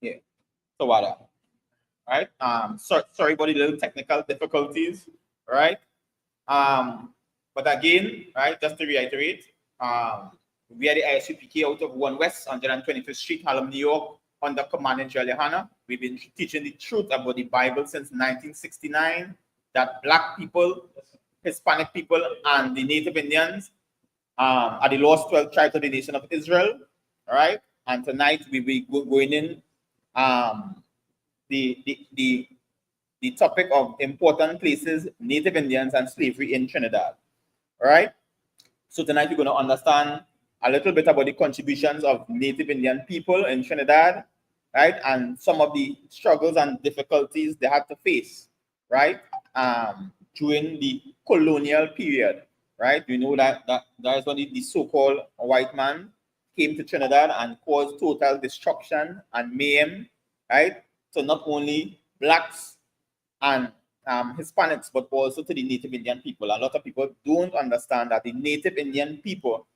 Yeah. So what? Right. Sorry about the little technical difficulties. Right. But again, right, just to reiterate, we are the ISUPK out of 1 West, 125th Street, Harlem, New York, under Command in Johanna. We've been teaching the truth about the Bible since 1969, that Black people, Hispanic people, and the Native Indians are the lost 12 tribes of the nation of Israel. All right. And tonight we will be going in the, the, the, the topic of important places, Native Indians, and slavery in Trinidad. All right. So tonight we're going to understand a little bit about the contributions of Native Indian people in Trinidad, right, and some of the struggles and difficulties they had to face, right, during the colonial period, right. You know that is when the so-called white man came to Trinidad and caused total destruction and mayhem, right, so not only Blacks and Hispanics, but also to the Native Indian people. A lot of people don't understand that the Native Indian people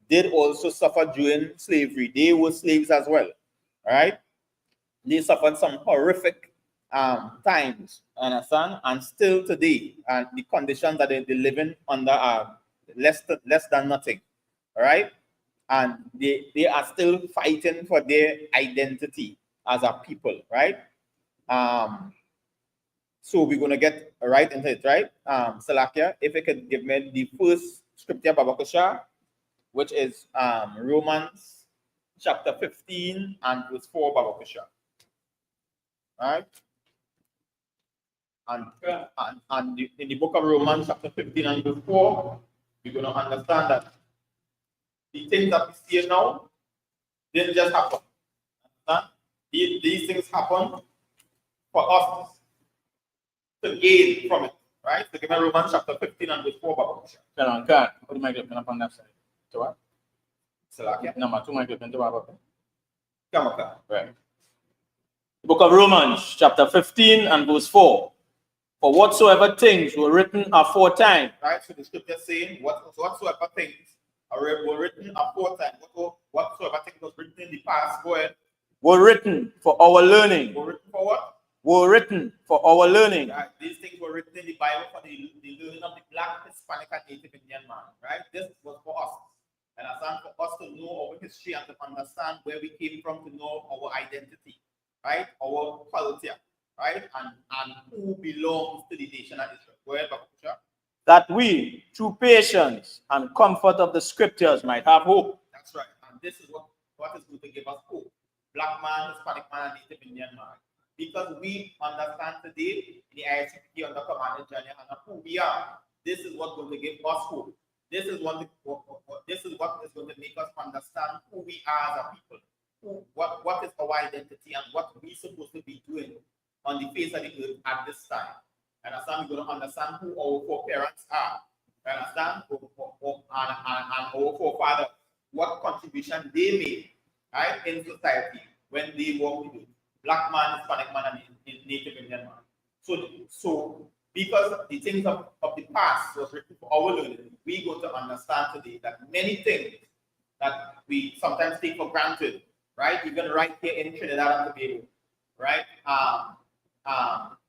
did also suffer during slavery. They were slaves as well, right? They suffered some horrific times, understand? And still today, the conditions that they're living under are less than nothing, all right? And they are still fighting for their identity as a people, right? So we're going to get right into it, right? Salakia, if you could give me the first scripture, Babakusha, which is Romans chapter 15 and verse 4, Babakusha. Right? And in the book of Romans chapter 15 and verse 4, we're going to understand that the things that we see now didn't just happen. These things happen for us to gain from it, right? So give me Romans chapter 15 and verse 4, Babakusha. Put the microphone up on that side. To what? Salakia. Number 2 microphone to Baba. Kamaka. Right. The book of Romans, chapter 15 and verse 4. For whatsoever things were written aforetime. Right, so the scripture saying whatsoever things were written aforetime. Whatsoever things was written in the past, go ahead. Were written for our learning. Were written for what? Were written for our learning. Right. These things were written in the Bible for the learning of the Black, Hispanic, and Native Indian man. Right? This was for us. And as for us to know our history and to understand where we came from, to know our identity, right? Our culture, right? And who belongs to the nation of Israel. Go ahead, Bakusha. That we, through patience and comfort of the scriptures, might have hope. That's right. And this is what is going to give us hope. Black man, Hispanic man, and Native Indian man. Because we understand today in the ISUPK under Command Journey and who we are. This is what's going to give us hope. This is what is going to make us understand who we are as a people. What is our identity and what we're supposed to be doing on the face of the earth at this time. Understand? We're going to understand who our foreparents are. Understand? And our forefathers, what contribution they made, right, in society when they were with Black man, Hispanic man, and Native Indian man. So because the things of the past was written for our learning, we're going to understand today that many things that we sometimes take for granted, right, even right here in Trinidad and Tobago, right,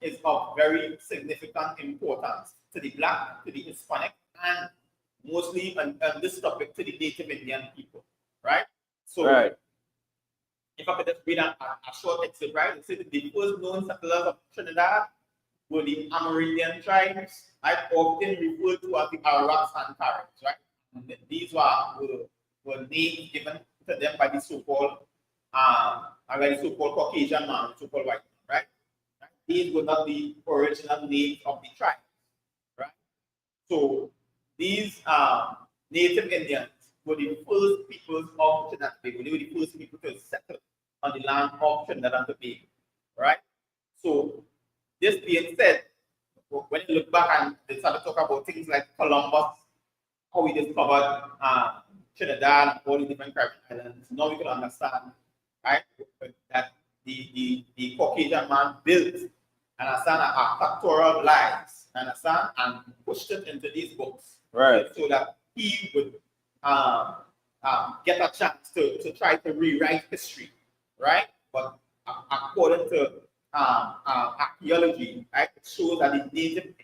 is of very significant importance to the Black, to the Hispanic, and mostly on this topic to the Native Indian people, right? So, right. If I could just read a short excerpt, right? It says that the first known settlers of Trinidad were the Amerindian tribes, right? Often referred to as the Arabs and Caribs, right? And these were names given to them by the so-called Caucasian man, so-called white man, right? These were not the original names of the tribes, right? So these Native Indians were the first peoples of Trinidad and Tobago. They were the first people to settle on the land of Trinidad and Tobago, right? So this being said, when you look back and they start to talk about things like Columbus, how we discovered Trinidad and all the different Caribbean islands, now we can understand, right, that the Caucasian man built a factorial of lies, understand, and pushed it into these books, right, so that he would get a chance to try to rewrite history, right? But according to archaeology, right, it shows that the native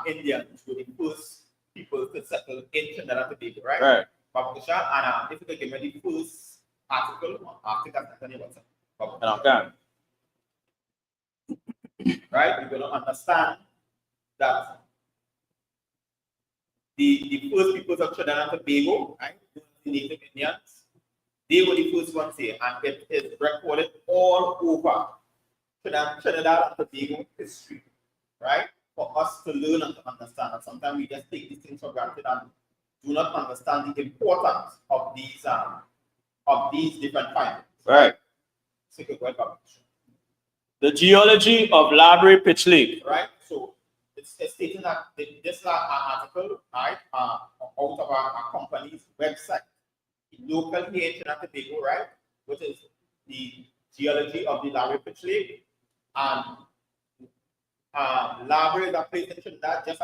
Indians were the first people to settle in Trinidad and Tobago, right? Right. Babakusha, and if you could give me the first article on Africa, Okay. right? You're going to understand that the first peoples of Trinidad and Tobago, right, the native Indians, they were the first ones here, and it is recorded all over Trinidad and Tobago history, right? For us to learn and to understand. And sometimes we just take these things for granted and do not understand the importance of these different findings. Right. So you go ahead, Babu. The geology of Library Pitch Lake. Right. So it's stating that this article, right, out of our company's website, local here in Trinidad and Tobago, right, which is the geology of the Library Pitch Lake, and library is a place in Trinidad just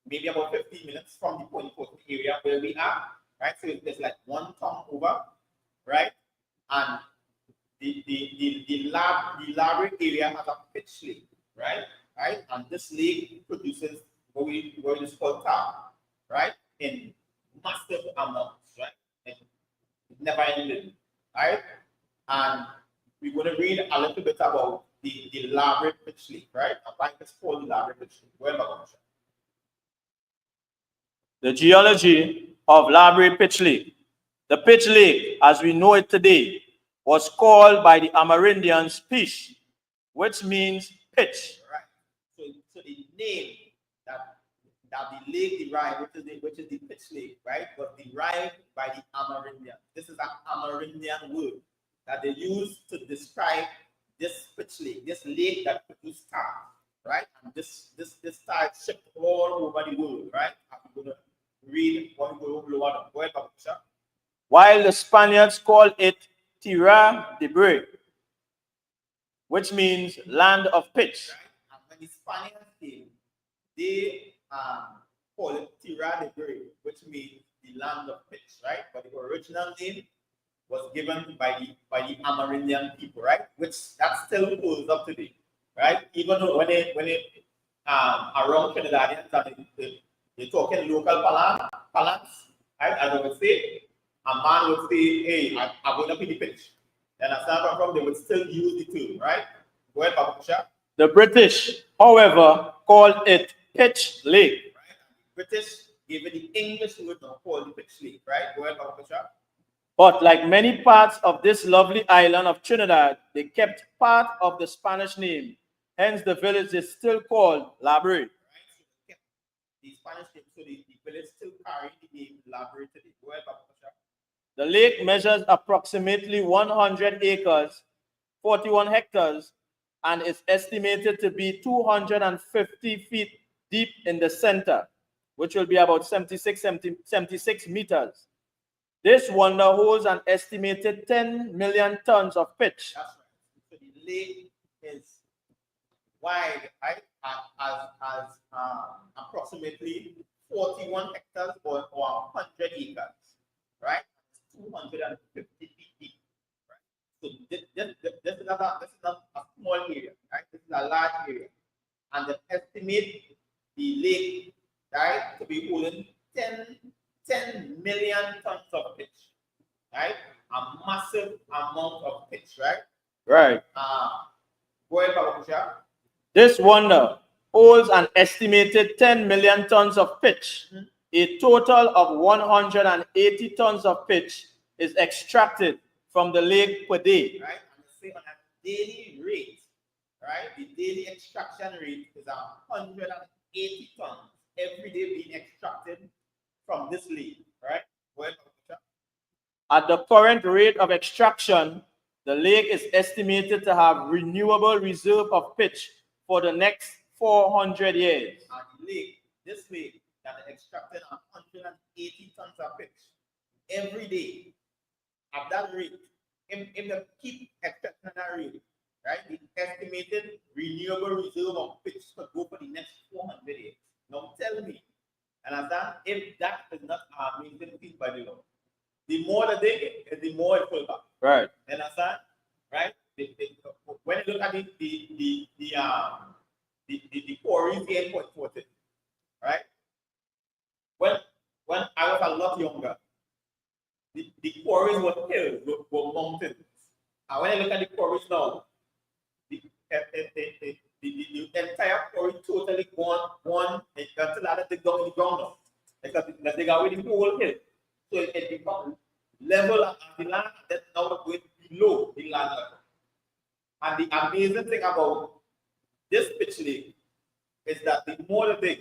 maybe about 15 minutes from the Point Coast area where we are, right? So it's like one town over, right? And the library area has a pitch lake, right? Right? And this lake produces what is called tar, right? In massive amounts, right? It's never ending, right? And we're going to read a little bit about the library pitch lake, right? I think it's called the library pitch lake. Where am I going to show? The geology of Library Pitch Lake. The Pitch Lake, as we know it today, was called by the Amerindians Pish, which means pitch. Right. So the name that the lake derived, which is the Pitch Lake, right, was derived by the Amerindians. This is an Amerindian word that they use to describe this pitch lake, this lake that produces tar, right? And this tar is shipped all over the world, right? I'm going to read what we go over. Go ahead, Babucha. While the Spaniards call it Tierra de Bray, which means land of pitch. Right? And when the Spaniards came, they call it Tierra de Bray, which means the land of pitch, right? But the original name was given by the Amerindian people, right? Which that still holds up today, right? Even though when they around Trinidadians and they talking local parlance, right? As I would say, a man would say, "Hey, I'm going to be the pitch." And as I from, they would still use the term, right? Go ahead, Babucha. The British, however, called it Pitch Lake. Right? British gave it the English word now called the Pitch Lake, right? Go ahead, Babucha. But like many parts of this lovely island of Trinidad, they kept part of the Spanish name. Hence, the village is still called Library. Right? So they kept the Spanish name, so the village still carry the name Library today. Go ahead, Babucha. The lake measures approximately 100 acres, 41 hectares, and is estimated to be 250 feet deep in the center, which will be about 76 meters. This wonder holds an estimated 10 million tons of pitch. That's right. So the lake is wide, right? As approximately 41 hectares or 100 acres, right? 250 feet deep, right? So this is not a small area, right? This is a large area, and they estimate the lake, right, to be holding 10 million tons of pitch, right? A massive amount of pitch, right? Right. Go ahead, Babucha. This wonder holds an estimated 10 million tons of pitch. Mm-hmm. A total of 180 tons of pitch is extracted from the lake per day. Right, and say on a daily rate, right? The daily extraction rate is 180 tons every day being extracted from this lake, right? At the current rate of extraction, the lake is estimated to have renewable reserve of pitch for the next 400 years. And this lake that extracted 180 tons of pitch every day at that rate, if they keep extracting at that rate, right? The estimated renewable reserve of pitch could go for the next 400 years. Now tell me, and if that is not amazing thing by the law, the more the day, the more it will back. Right. Understand? you look at the quarries here in Point Fortin, right? When I was a lot younger, the quarries were hills, were mountains. And when I look at the quarries now, the entire quarry totally gone until I dig down in the ground now. Because they got away the whole hill. So it becomes level of the land that's now going below the land level. And the amazing thing about this pitch lake is that the more the dig,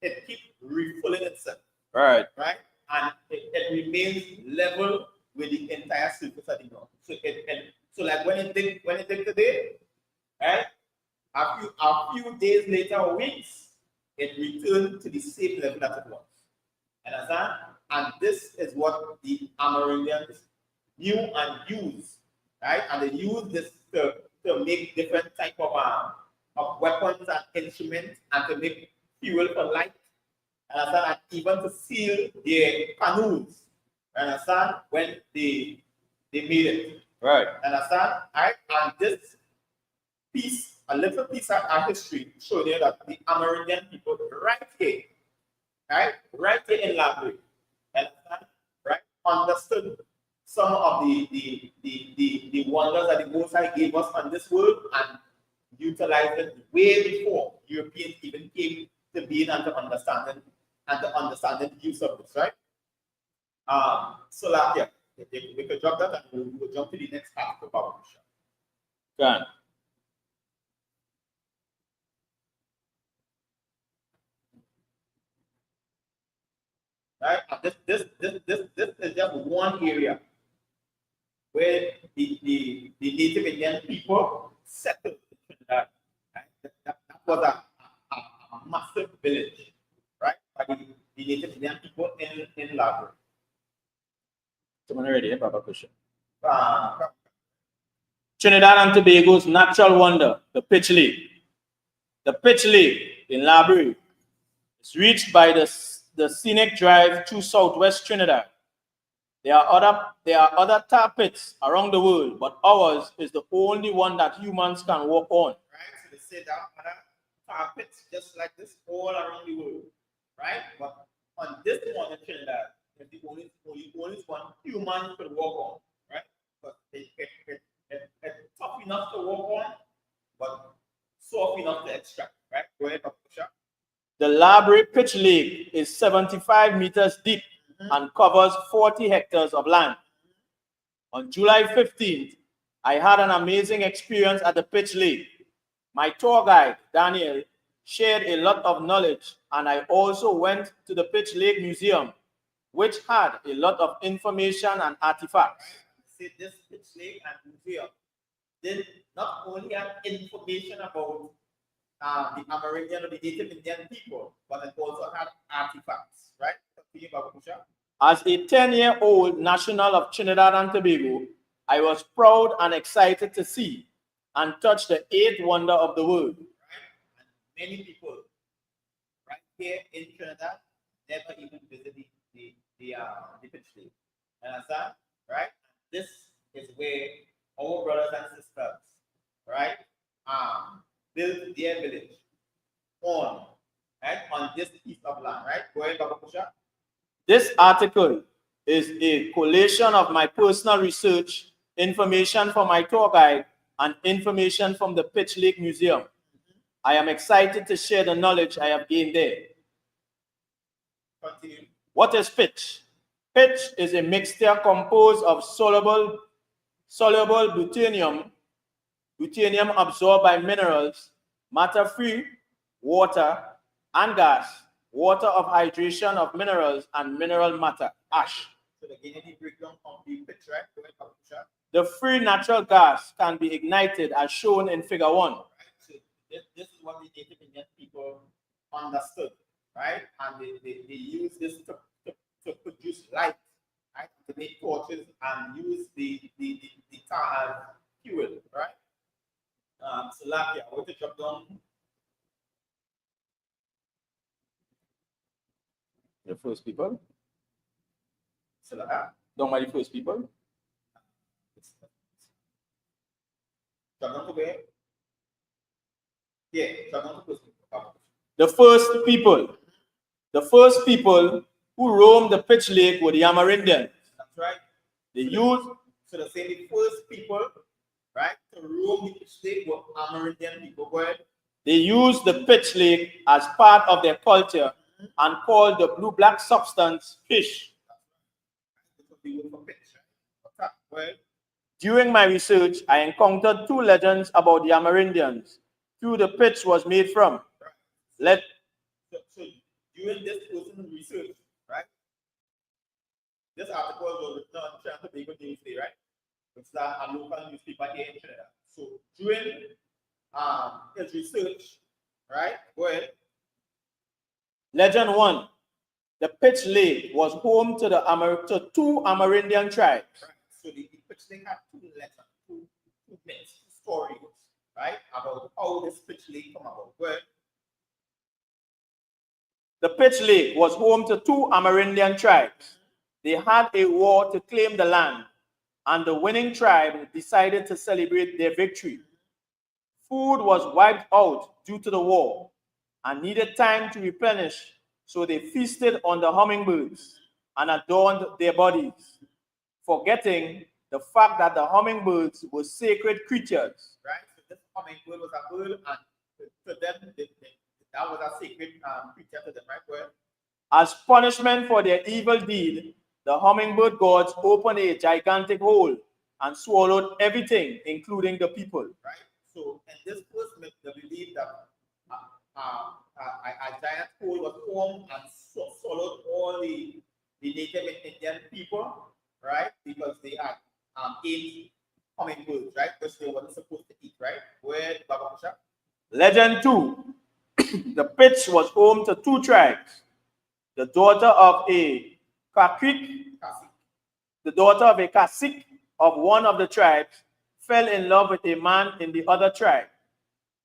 it keeps refilling itself. Right. Right? And it remains level with the entire surface of the ground. So like when it dig today, right? A few days later or weeks, it returned to the same level that it was. Understand? And this is what the Amerindians knew and used, right? And they used this to make different type of weapons and instruments and to make fuel for light. Understand? And even to seal their canoes. Understand? When they made it. Right. Understand? Right? And this piece, a little piece of our history, showing you that the Amerindian people right here in Labrie, understand? Right? Understood some of the wonders that the Most High gave us on this world and utilized it way before Europeans even came to being and to understanding the use of this, right? So like, yeah, we could drop that and we'll jump to the next part of our mission. Done. Right? And this is just one area where the Native Indian people settled in Trinidad. Right? That was a massive village, right? By the Native Indian people in Labrie. Someone ready, Papa Kusha? Trinidad and Tobago's natural wonder, the Pitch Lake. The Pitch Lake in Labrie is reached by the scenic drive through southwest Trinidad. There are other tar pits around the world, but ours is the only one that humans can walk on. Right? So they say there are other tar pits just like this all around the world, right? But on this one in Trinidad, it's the only one humans could walk on, right? But it's tough enough to walk on, but soft enough to extract, right? Go ahead, Dr. The Labrie Pitch Lake is 75 meters deep and covers 40 hectares of land. On July 15th, I had an amazing experience at the Pitch Lake. My tour guide, Daniel, shared a lot of knowledge, and I also went to the Pitch Lake Museum, which had a lot of information and artifacts. See, this Pitch Lake and Museum did not only have information about the Amerindian or the Native Indian people, but it also had artifacts, right? As a 10-year-old national of Trinidad and Tobago, I was proud and excited to see and touch the eighth wonder of the world. Right? And many people right here in Trinidad never even visited the Pitch Lake. Understand? Right? This is where our brothers and sisters, right, built their village on this piece of land, right? Go ahead, Baba Kusha. This article is a collation of my personal research, information from my tour guide, and information from the Pitch Lake Museum. I am excited to share the knowledge I have gained there. Continue. What is pitch? Pitch is a mixture composed of soluble plutonium absorbed by minerals, matter-free water, and gas, water of hydration of minerals, and mineral matter, ash. So again, the breakdown of the pitch, right? Go ahead, the free natural gas can be ignited as shown in figure 1. Right? So this is what the Native Indian people understood, right? And they use this to produce light, right? To make torches and use the tar as fuel, right? So like, I want to drop down. The first people? So like, Don't mind the first people? Yeah, The first people who roamed the Pitch Lake were the Amerindians. that's right. They used, So the same first people, right, to roam the Pitch Lake were Amerindian people. Go ahead. they used the Pitch Lake as part of their culture and called the blue-black substance fish. That's what they were for pitch, right? Go ahead. During my research, I encountered two legends about the Amerindians, who the pitch was made from. Right. So during this person's research, right? This article was written on Trinidad Newsday, right? It's a local newspaper here in Trinidad. So during his research, right? Go ahead. Legend 1. The Pitch Lake was home to to two Amerindian tribes. Right. So the Pitch Lake had two legends, two myths, two stories, right? About how this Pitch Lake come about. Go ahead. The Pitch Lake was home to two Amerindian tribes. They had a war to claim the land, and the winning tribe decided to celebrate their victory. Food was wiped out due to the war and needed time to replenish, so they feasted on the hummingbirds and adorned their bodies, forgetting the fact that the hummingbirds were sacred creatures. Right? So this hummingbird was a bird, and to them, that was a sacred creature to them, right? Go ahead. As punishment for their evil deed, the hummingbird gods opened a gigantic hole and swallowed everything, including the people. Right? So, in this first myth, they believe that a giant hole was formed and swallowed all the native Indian people, right? Because they had ate hummingbirds, right? Which they weren't supposed to eat, right? Where Baba Musha? Legend 2. The pitch was home to two tribes. The daughter of a cacique of one of the tribes fell in love with a man in the other tribe.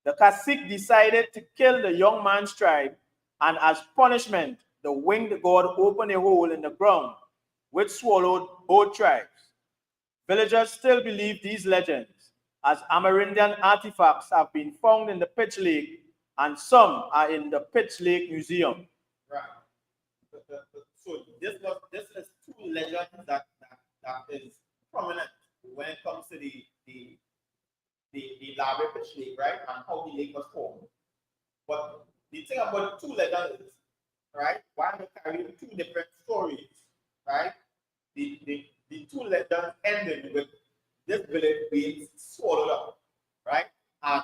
The cacique decided to kill the young man's tribe, and as punishment, the winged god opened a hole in the ground, which swallowed both tribes. Villagers still believe these legends, as Amerindian artifacts have been found in the Pitch Lake, and some are in the Pitch Lake Museum. Right. So this is two legends that is prominent when it comes to the Labe Pitch Lake, right, and how the lake was formed. But the thing about two legends is, right, why they carry two different stories, right? The two legends ended with this village being swallowed up, right, and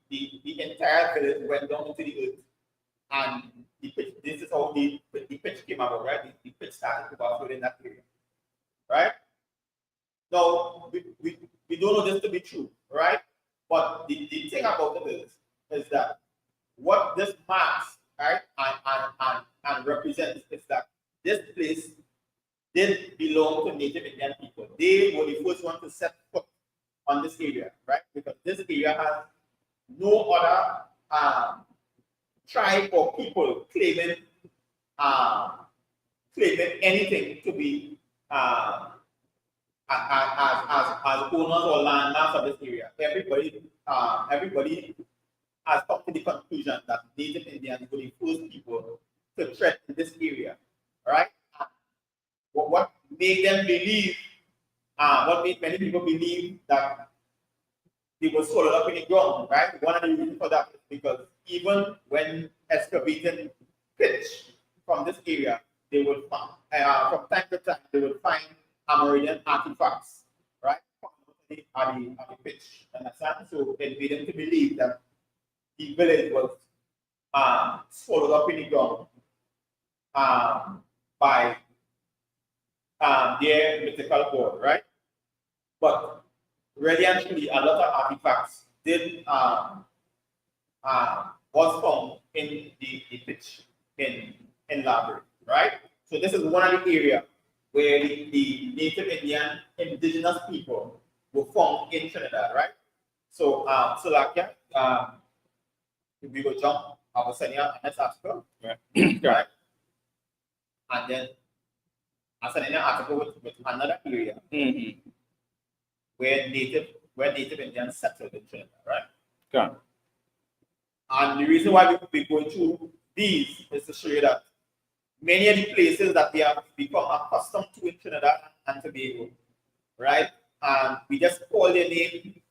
the entire village went down into the earth. And the pitch, this is how the pitch came about, right? The pitch started to go in that area, right? Now, we don't know this to be true, right? But the thing about it is that what this marks, right, and represents is that this place did belong to Native Indian people. They were the first one to set foot on this area, right? Because this area has no other tribe or people claiming anything to be as owners or landlords of this area. Everybody has come to the conclusion that Native Indians were the first people to tread in this area, right? What made them believe, what made many people believe that they were swallowed up in the ground, right? One of the reasons for that is because even when excavating pitch from this area, they would find, from time to time, they would find Amerindian artifacts, right? At the pitch. Understand? So it made them to believe that the village was swallowed up in the ground by their mythical god, right? But really and truly, a lot of artifacts did was found in the pitch in Library, right? So this is one of the areas where the Native Indian indigenous people were found in Trinidad, right? So Salakia, if we go jump, I will send you a next article, right? And then I send you an article with another area where Native where Native Indians settled in Trinidad, right? Okay. And the reason why we're going through these is to show you that many of the places that we have become accustomed to in Trinidad and Tobago, right? And we just call their name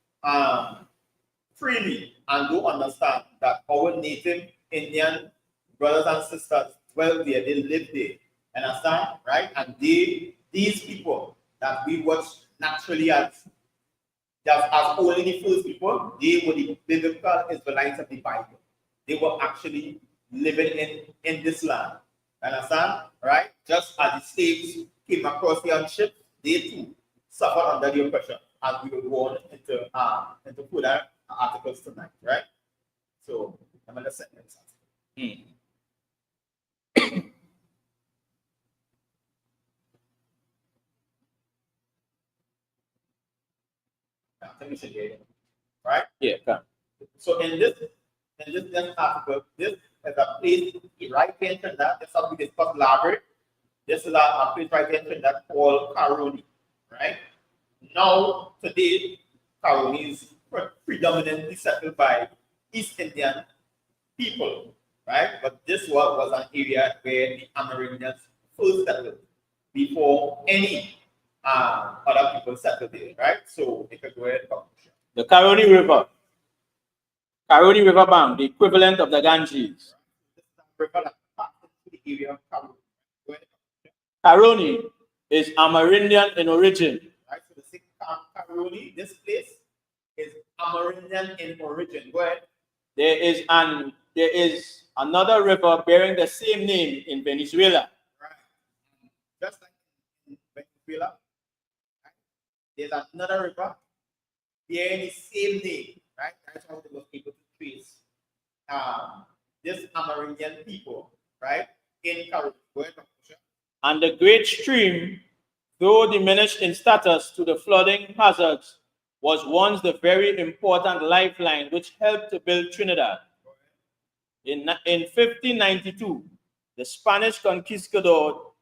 freely and don't understand that our Native Indian brothers and sisters dwell there, they live there, understand, right? And these people that we watch naturally as only the first people, they were the biblical Israelites of the Bible. They were actually living in this land. Understand? Right? Just as the slaves came across the ship, they too suffered under the oppression, as we will go on into further articles tonight, right? So I'm gonna send this. Right? Yeah. Okay. So in this article, this is a place right here in Trinidad. This is how we discuss library. This is a place right here in Trinidad called Caroni, right? Now, today, Caroni is predominantly settled by East Indian people, right? But this was an area where the Amerindians first settled before any other people settled there, right? So, you could go ahead and talk. The Caroni River. Caroni River bank, the equivalent of the Ganges. Caroni is Amerindian in origin. Right, so the Caroni, this place is Amerindian in origin. Go ahead. There is another river bearing the same name in Venezuela. Right. Just like in Venezuela, right? There's another river bearing the same name, right? That's how they were able to trace this Amerindian people, right? In Caribbean. And the great stream, though diminished in status to the flooding hazards, was once the very important lifeline which helped to build Trinidad. In 1592, the Spanish conquistador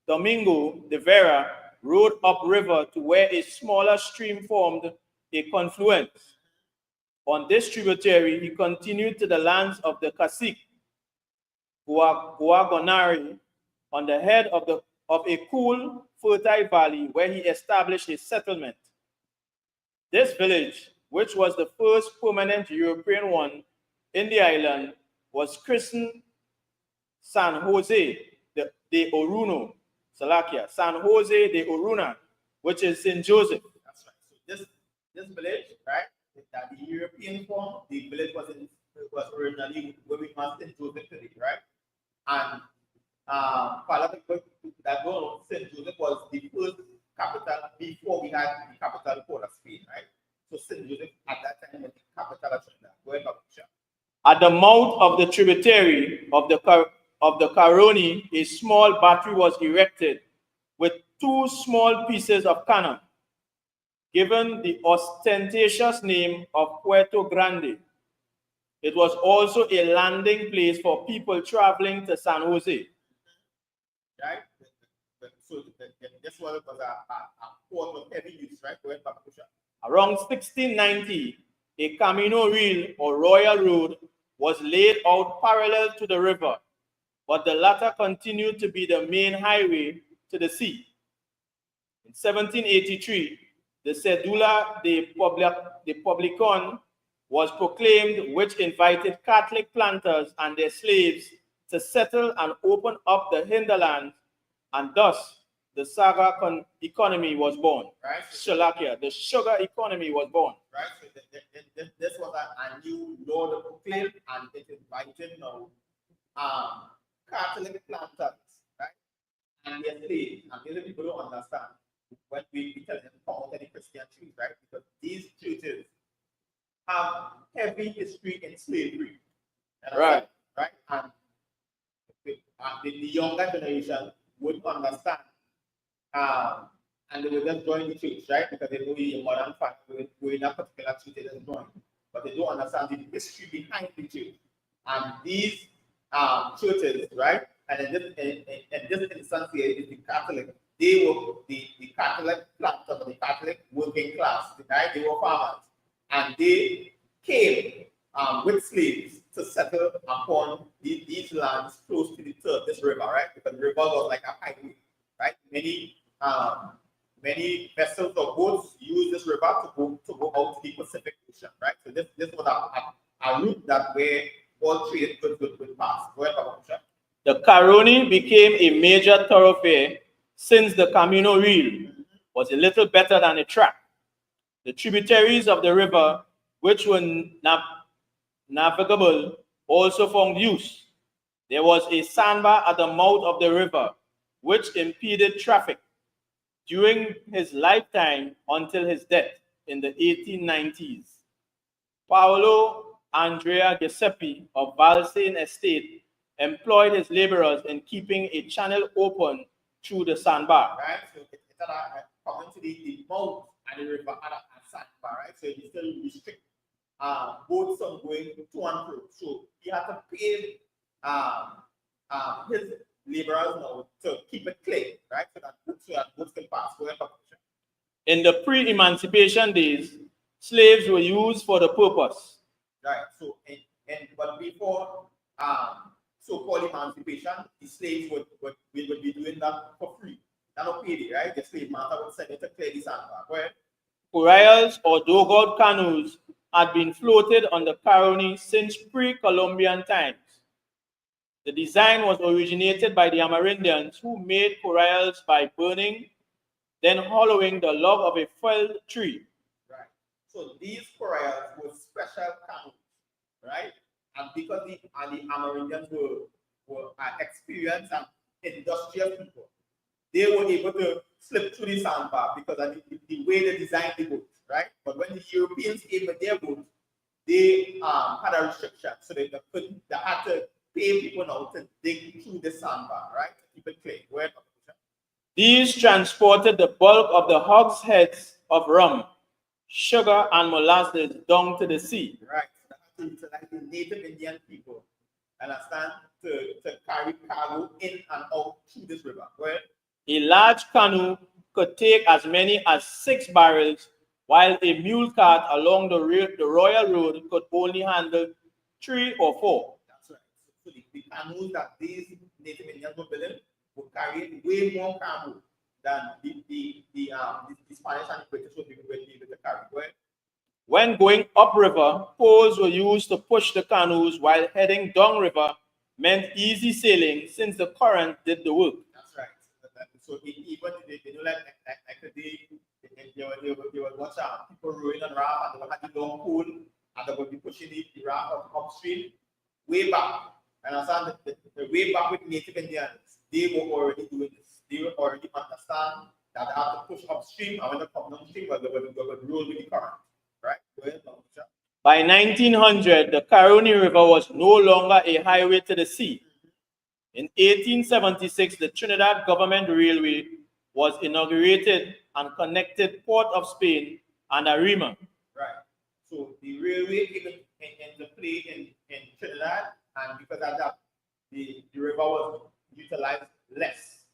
Domingo de Vera rode upriver to where a smaller stream formed a confluence. On this tributary, he continued to the lands of the cacique Guagonari on the head of a cool, fertile valley where he established a settlement. This village, which was the first permanent European one in the island, was christened San Jose de Oruno, Salakia, San Jose de Oruna, which is St. Joseph. That's right. So this village, right, that the European form, the village was originally where we found St. Joseph today, right? And that goal, St. Joseph was the first capital before we had the capital Port of Spain, right? So St. Joseph at that time was the capital of Trinidad. Go ahead, at the mouth of the tributary of the Caroni, a small battery was erected with two small pieces of cannon, given the ostentatious name of Puerto Grande. It was also a landing place for people traveling to San Jose. Right? So this was a port of heavy use, right? Go ahead, Around 1690, a Camino Real or Royal Road was laid out parallel to the river, but the latter continued to be the main highway to the sea. In 1783, the Cedula de Publicon was proclaimed, which invited Catholic planters and their slaves to settle and open up the hinterland, and thus the saga economy was born. Right. Shalakia, the sugar economy was born. Right. So this was a new law that proclaimed, and it invited now Catholic planters, right? And their slaves. And these people don't understand when we tell them about any Christian trees, right? Because these churches have heavy history in slavery. Right. Right. And the younger generation would understand. And they will just join the church, right? Because they know the modern fact we're in a particular church, they just join. But they don't understand the history behind the church. And these churches, right? And in this instance here is the Catholic they were the Catholic planters, the Catholic working class, right? They were farmers, and they came with slaves to settle upon these lands close to this river, right? Because the river was like a highway, right? Many vessels or boats use this river to go out to the Pacific Ocean, right? So this was a route that where all trade could pass. Go ahead, Papa. The Caroni became a major thoroughfare since the Camino Real was a little better than a track. The tributaries of the river, which were navigable, also found use. There was a sandbar at the mouth of the river, which impeded traffic during his lifetime until his death in the 1890s. Paolo Andrea Giuseppe of Valsain Estate employed his laborers in keeping a channel open through the sandbar. Right, so it's coming to the mouth and the river at a sandbar, right? So you still restrict boats from going to and fro. So he had to pay his laborers now to keep it clean, right? So that boats can pass. In the pre-emancipation days, slaves were used for the purpose. Right. So, but before so-called emancipation, the slaves would be doing that for free. That's not paid, right? The slave master would send it to clear the sandbar. Well, Corrals or dugout canoes had been floated on the Caroni since pre-Columbian times. The design was originated by the Amerindians, who made corrals by burning, then hollowing the log of a felled tree. Right. So these corrals were special canoes, right? And because the Amerindians were experienced and industrious people, they were able to slip through the sandbar because of the way they designed the boat, right? But when the Europeans came with their boats, they had a restriction, so they had to pay people now to dig through the sandbar, right? To keep it clean. Go ahead. These transported the bulk of the hogsheads of rum, sugar, and molasses down to the sea. Right. So that has to utilize the native Indian people, understand, to carry cargo in and out through this river. Go ahead. A large canoe could take as many as 6 barrels, while a mule cart along the Royal Road could only handle 3 or 4. That's right. So the canoes that these native Indians were building would carry way more cargo than the Spanish and the British would be able to carry. Go ahead. When going upriver, poles were used to push the canoes, while heading downriver meant easy sailing since the current did the work. That's right. So even they do like today, they would watch people rowing on raft, and they would have the long pole, and they would be pushing the raft upstream way back. And understand the way back with native Indians, they were already doing this. They were already understand that they have to push upstream, and when they come downstream, they would roll with the current. Right? Go ahead, by 1900, the Caroni River was no longer a highway to the sea. In 1876, the Trinidad Government Railway was inaugurated and connected Port of Spain and Arima. Right. So the railway came into play in Trinidad, and because of that, the river was utilized less.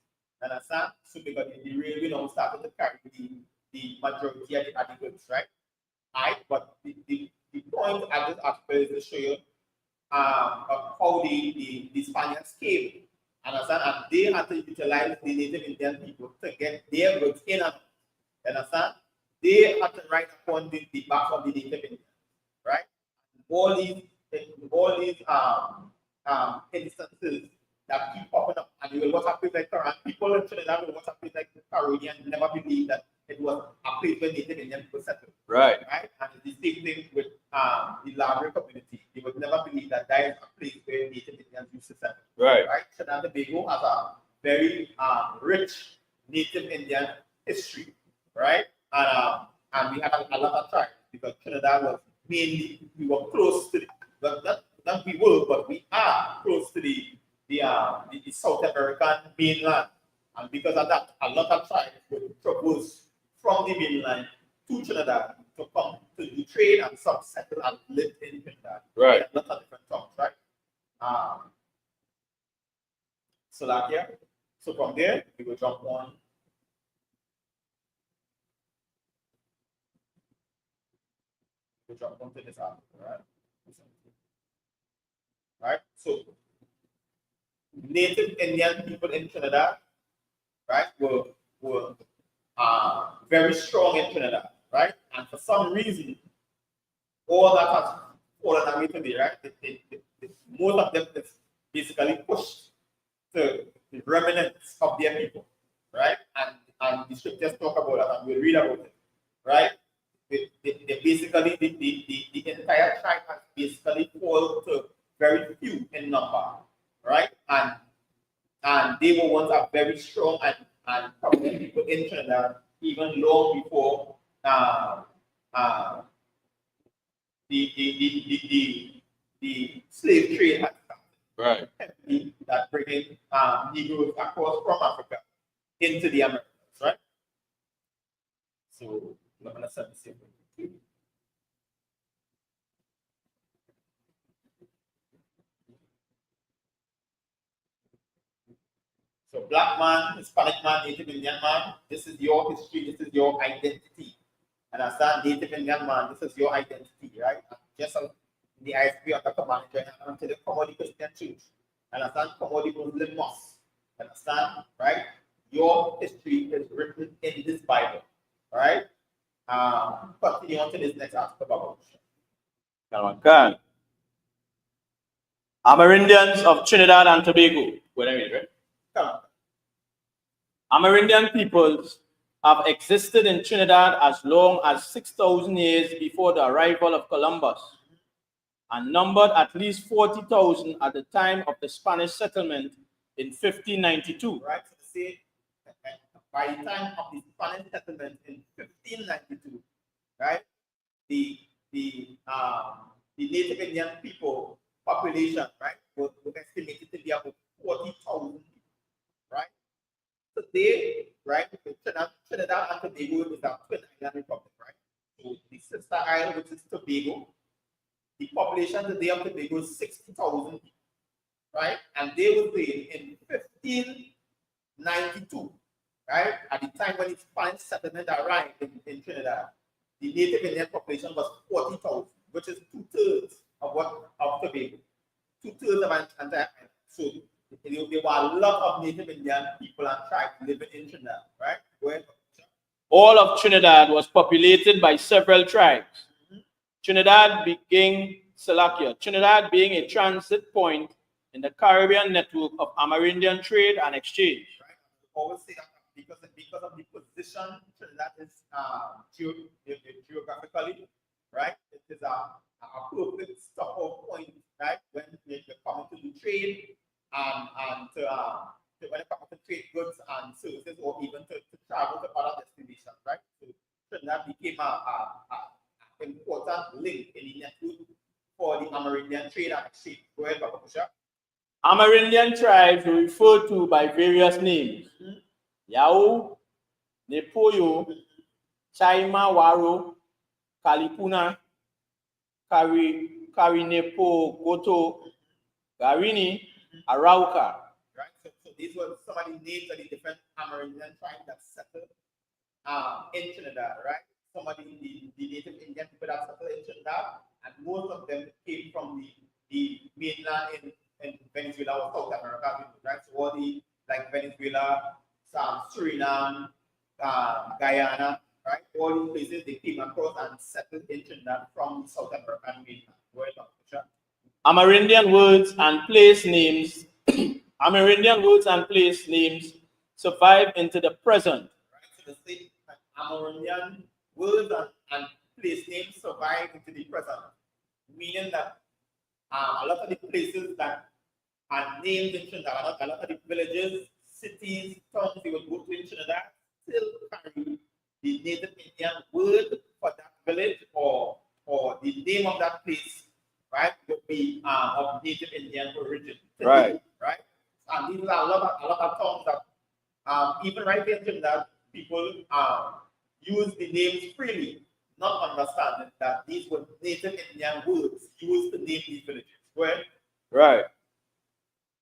Understand? So because the railway now started to carry the majority of the goods, right? But the point of this article is to show you how the Spaniards came, understand, and they had to utilize the native Indian people to get their goods in and out. Understand? They had to ride upon the back of the native Indians, right? All these instances that keep popping up, and you will watch a place like Quran. People in Trinidad will watch a place like Caroni and never believe that it was a place where native Indian people settled. Right. Right? And it's the same thing with the Labrador community. They would never believe that there is a place where native Indians used to settle. Right. Right? Trinidad and Tobago has a very rich native Indian history. Right? And we had a lot of tribes because Trinidad was mainly, we were close to not we were, but we are close to the South American mainland. And because of that, a lot of tribes would traverse from the mainland to Trinidad to come to do trade, and some settle and live in Trinidad. Right. A lot of different tongues, right? So from there, we will jump on to jump onto this article, right? Right? So Native Indian people in Trinidad, right, were very strong in Trinidad, right? And for some reason, all that has fallen away today, right? Most of them is basically pushed to the remnants of their people, right? And the scriptures talk about that, and we'll read about it, right? They basically, the entire tribe has basically fallen to very few in number, right? And they were once a very strong and prominent people in Trinidad, even long before the slave trade had started. Right. That bringing Negroes across from Africa into the Americas, right? So I'm gonna set the same thing. So black man, Hispanic man, Native Indian man, this is your history, this is your identity. And as that Native Indian man, this is your identity, right? And just in the ISP of the command until the commodity Christian church. Understand? Commodity Muslim mosque. Understand? Right? Your history is written in this Bible. Right? Continue on to this next article. Okay. Amerindians of Trinidad and Tobago. What I mean, right? Come on. Amerindian peoples have existed in Trinidad as long as 6,000 years before the arrival of Columbus and numbered at least 40,000 at the time of the Spanish settlement in 1592. Right, so say by the time of the Spanish settlement in 1592, right, the Native Indian people population, right, was estimated to be about 40,000 people, right? Today, right, Trinidad and Tobago is a twin island republic, right? So the sister island, which is Tobago, the population today of Tobago is 60,000 people, right? And they were there in 1592, right? At the time when the Spanish settlement arrived in Trinidad, the Native Indian population was 40,000, which is 2/3 of Tobago, 2/3 of an entire island. So there were a lot of Native Indian people and tribes living in Trinidad, right? All of Trinidad was populated by several tribes. Trinidad being a transit point in the Caribbean network of Amerindian trade and exchange. Right. I always say that because of the position Trinidad is geographically, right? It is a perfect stop-off point, right? When you're coming to do trade and when it comes to trade goods and services, or even to travel to other destinations, right? So Trinidad became a important link in the network for the Amerindian trade and exchange. Go ahead, Papa Pusha. Amerindian tribes were referred to by various names. Yao, Nepoyo, Chaima Waro, Kalipuna, Karinepo Goto, Garini, Arauca. Right? So these were some of the names of the different Amerindian tribes that settled in Trinidad, right? Some of the Native Indian people that settled in Trinidad, and most of them came from the mainland in Venezuela or South America, right? So all the like Venezuela, Suriname, Guyana, right? All these places they came across and settled in Trinidad from South American mainland. Amerindian words and place names. Amerindian words and place names survive into the present. Right? So the same Amerindian words and place names survive into the present, meaning that a lot of the places that are named in Trinidad, a lot of the villages, cities, towns they would go to in Trinidad still carry the Native Indian word for that village or the name of that place, right, would be of Native Indian origin. Today, right. Right. And these are a lot of towns that even right here in Trinidad, people use the names freely, not understanding that these were Native Indian words used to name these villages. Where? Right.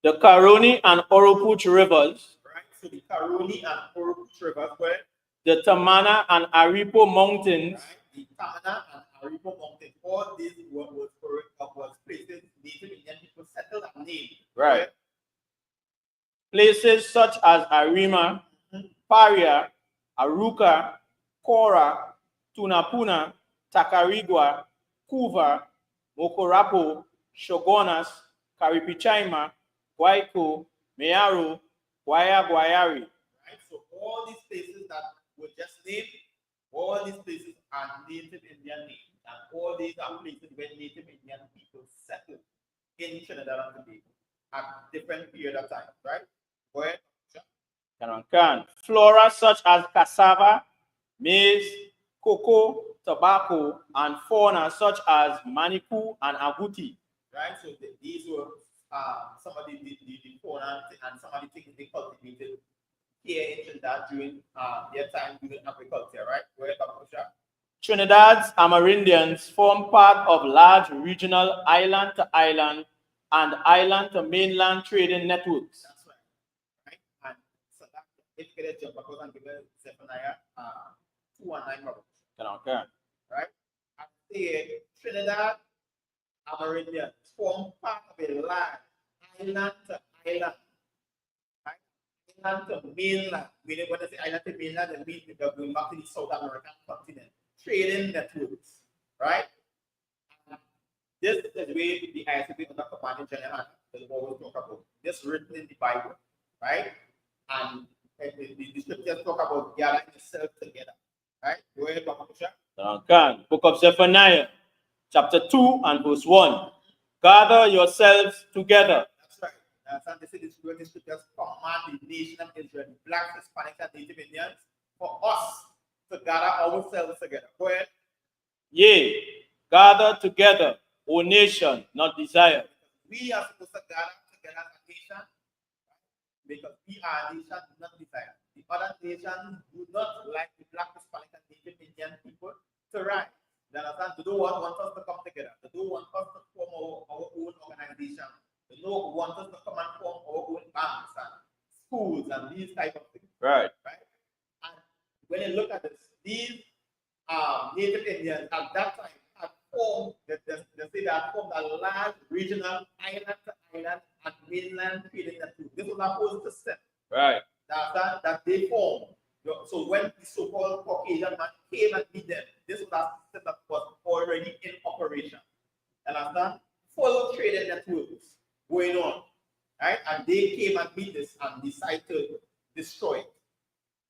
The Caroni and Oropouche rivers. Right. So the Caroni and Oropouche rivers, where? The Tamana and Aripo mountains. Right. The Tamana and Aripo Mountain. All these was places Native Indian people settled and named. Right. Places such as Arima, Paria, Aruca, Cora, Tunapuna, Tacarigua, Cuva, Mocorapo, Shogonas, Caripichaima, Guayco, Mearu, Guayari. Right? So all these places that were just named, all these places are Native Indian names. And all these are places where Native Indian people settled in Trinidad and Tobago at different period of time, right? Go ahead. Flora such as cassava, maize, cocoa, tobacco, and fauna such as manipu and agouti. Right, so these were some of the fauna and some of the things they cultivated here in Trinidad during their time doing agriculture, right? Go ahead, Dr. Trinidad's Amerindians form part of large regional island-to-island and island-to-mainland trading networks. That's right. And so that, if you get a jump across and give Zephaniah 219 Okay. right? And the Trinidad Amerindians form part of a large island-to-island, right? Island to mainland. When I say island to mainland, it means they're going back to the South American continent. Trading networks, right? And this is where the ISUPK under command in General will always talk about. This written in the Bible, right? And the scriptures talk about gathering yourself together, right? Go ahead, Okay. Book of Zephaniah, chapter 2 and verse 1. Gather yourselves together. That's right. And this is where the scriptures command the nation of Israel, Black, Hispanic, and Native Indians, for us to gather ourselves together. Go ahead. Yea, gather together, O nation, not desire. We are supposed to gather together as a nation, because we are a nation, not desire. The other nations do not like the Black, Hispanic, and Native Indian people to rise. They understand? They don't want us to come together. They don't want us to form our own organization. They don't want us to come and form our own banks and schools and these type of things. Right. Right? And when you look at this, these Native Indians at that time had formed, they say they had formed a large regional island-to-island and mainland trading network. This was a whole system. Right. That they formed. So when the so-called Caucasian man came and beat them, this was a system that was already in operation. Understand? Full trading networks going on. Right? And they came and beat this and decided to destroy it.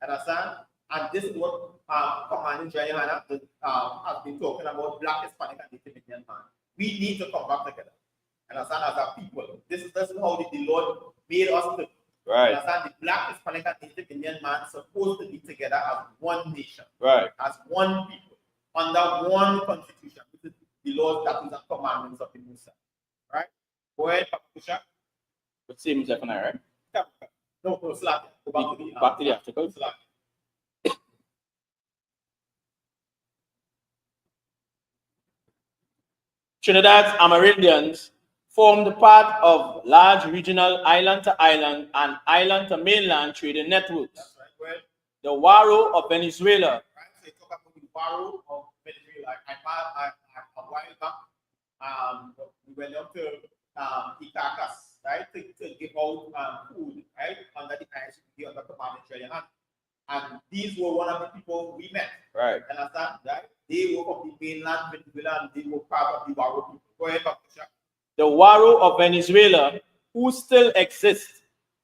Understand? And this is what Commanding General has been talking about, Black, Hispanic, and Native Indian man. We need to come back together. Understand? As a people. This is how the Lord made us to. Right. Understand? The Black, Hispanic, and Native Indian man supposed to be together as one nation. Right. As one people. Under one constitution. This is the laws, statutes, and commandments of the Musa. Right? Go ahead, Pakusha. But same Zephaniah, right? No, Slack. Go back to the article. Slack. Trinidad's Amerindians formed part of large regional island-to-island and island-to-mainland trading networks. That's right. The Waro of Venezuela. Right, so you talk about the Waro of Venezuela. A while back, we went up to Itakas, right, to give out food, right, under the ISUPK, under command in Trinidad. And these were one of the people we met. Right. Understand? Right? They were from the mainland Venezuela and they were part of the Waro people. Go ahead, Pakusha. The Waro of Venezuela, who still exist,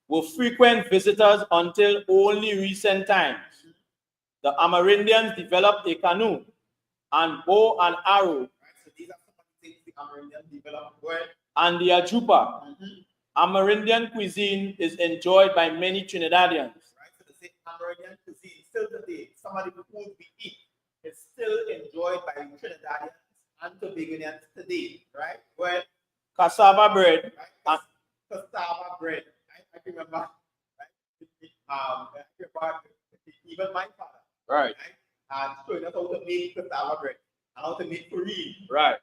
were frequent visitors until only recent times. The Amerindians developed a canoe and bow and arrow. Right, so these are some of the things the Amerindians developed. Go ahead. And the ajupa. Amerindian cuisine is enjoyed by many Trinidadians. Right, so the Amerindian cuisine still today, some of the food we eat is still enjoyed by Trinidadians and Tobagonians today. Right? Go ahead. Cassava bread. Right? Cassava bread. I remember, right? Even my father. Right. And showing us how to make cassava bread and how to make farine. Right.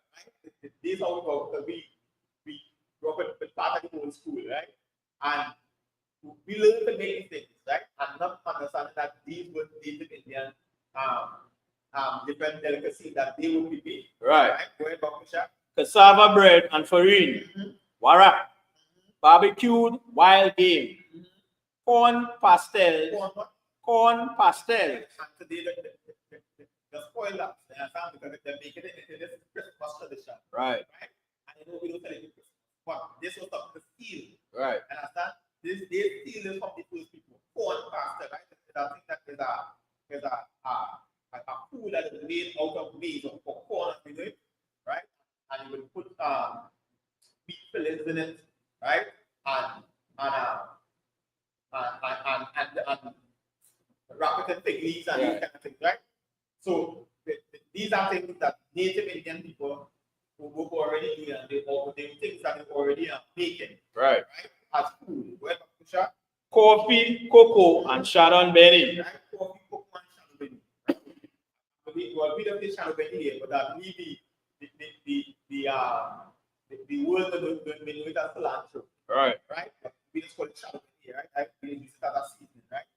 This is how we grew up with part of the old school, right? And we learned to make these things, right? And not understanding that these were Native Indian different delicacies that they would prepare. Right. Go ahead, Dr. Shah. Cassava bread and farine, warak, barbecued wild game, corn pastels, corn pastels. And today, the spoilers, because they're making it into this Christmas tradition. Right. And you know, we don't celebrate Christmas. But this was the steal. Right. Understand? They steal this from the first people. Corn pastel, right? I think that is a food that is made out of maize or corn, you know, right? And you will put meat fillets in it, right? And wrap it in fig leaves and these kind of things, right? So these are things that native Indian people who were already doing, and they things that they already are making, Right. As food. Well, Kusha, Coffee, cocoa, and Sharon Benny. right? Coffee, cocoa, and Shadow Benny. We don't say Shadow Benny here, but I believe the word that we know it as cilantro. Right. Right? We just call it Shadow Benny, right? We use it as a seasoning, right?